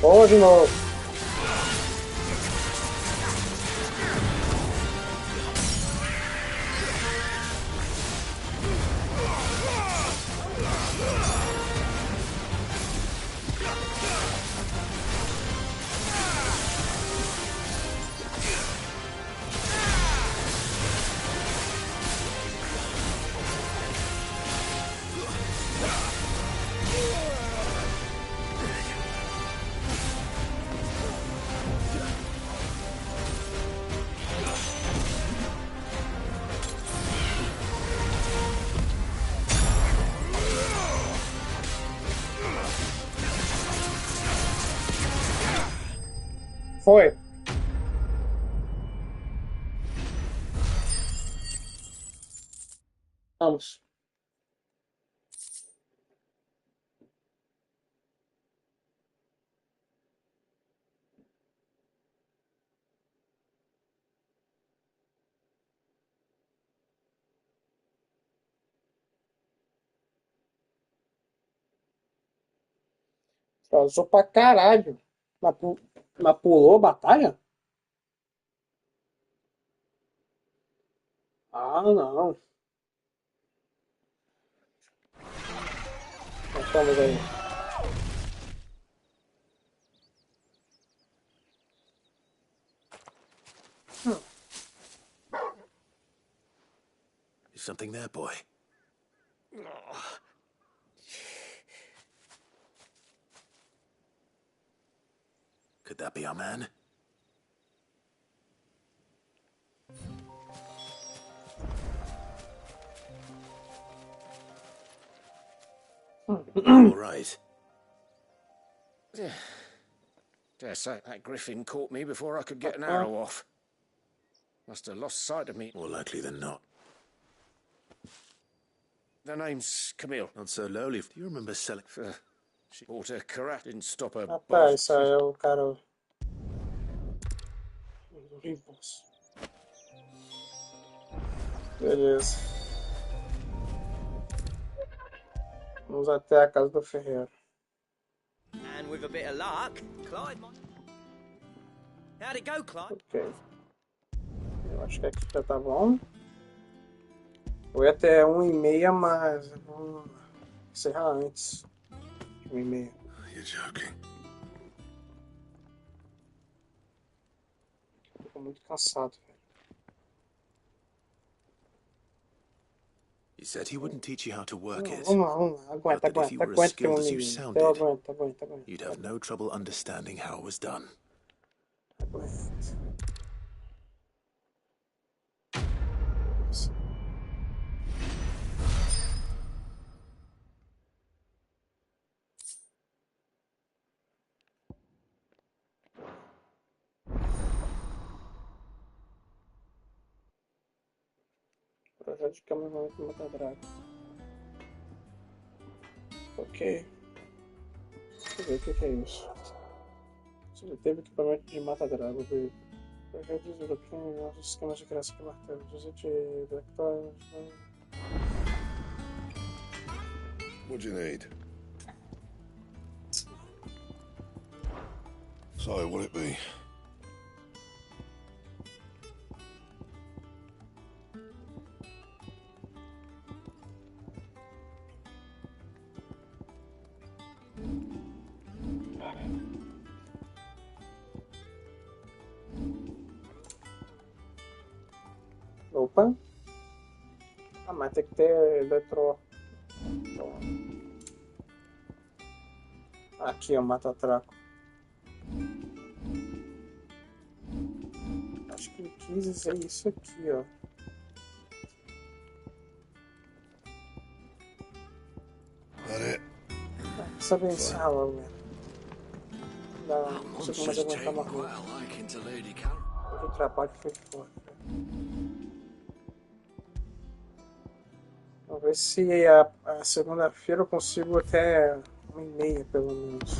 A: Boa de novo. Foi. Vamos. Atrasou pra caralho. Mas pulou a batalha? Ah, não. Nós estamos aí.
N: Is something there, boy? Could that be our man? All right.
Q: Dare say that griffin caught me before I could get an arrow off. Must have lost sight of me.
N: More likely than not.
Q: The name's Camille.
N: Not so lowly. Do you remember selling?
Q: She bought a karat, didn't stop her
A: Rapaz,
Q: boss.
A: isso aí é o cara. Beleza. Vamos até a casa do ferreiro.
P: And with a bit of luck, Clive might... How'd it go, Clive?
A: Ok. Eu acho que aqui já tá bom. Eu ia até 1h30, mas vamos encerrar antes. 1h30.
R: You're joking.
A: Tô muito cansado, velho.
B: He said he wouldn't teach you how to work it.
A: Vamos lá.
B: But that if you were as skilled as you
A: Eu
B: sounded,
A: aguento.
B: you'd have no trouble understanding how it was done.
A: Aguento. Projeto de câmera que mata drago. Ok. Deixa eu ver o que é isso. Se ele teve equipamento de mata-drago, projeto de desenvolvimento nossos esquemas de criação de martelos, uso de diretórios.
R: What do you need? So, what'll it be?
A: Opa! Ah, mas tem que ter eletro. Aqui, ó, mata-traco. Acho que ele quis dizer isso aqui, ó. Essa benção logo, velho. Não sei como mais aguentar mais muito. O trabalho foi forte. Vamos ver se a segunda-feira eu consigo até 1h30, pelo menos.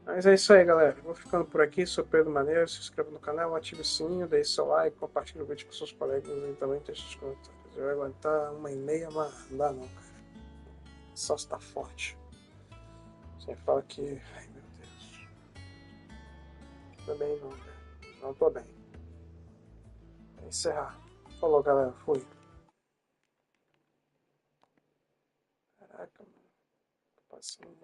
A: Mas é isso aí, galera. Vou ficando por aqui. Sou Pedro Maneiro. Se inscreva no canal, ative o sininho, deixe seu like, compartilhe o vídeo com seus colegas e também deixe os comentários. Eu vou aguentar 1h30, mas não dá não, cara. Só está forte. Você fala que... Ai, meu Deus. Tô bem não, velho. Não tô bem. Vou encerrar. Falou, galera. Fui. Caraca, mano. Tô passando mal.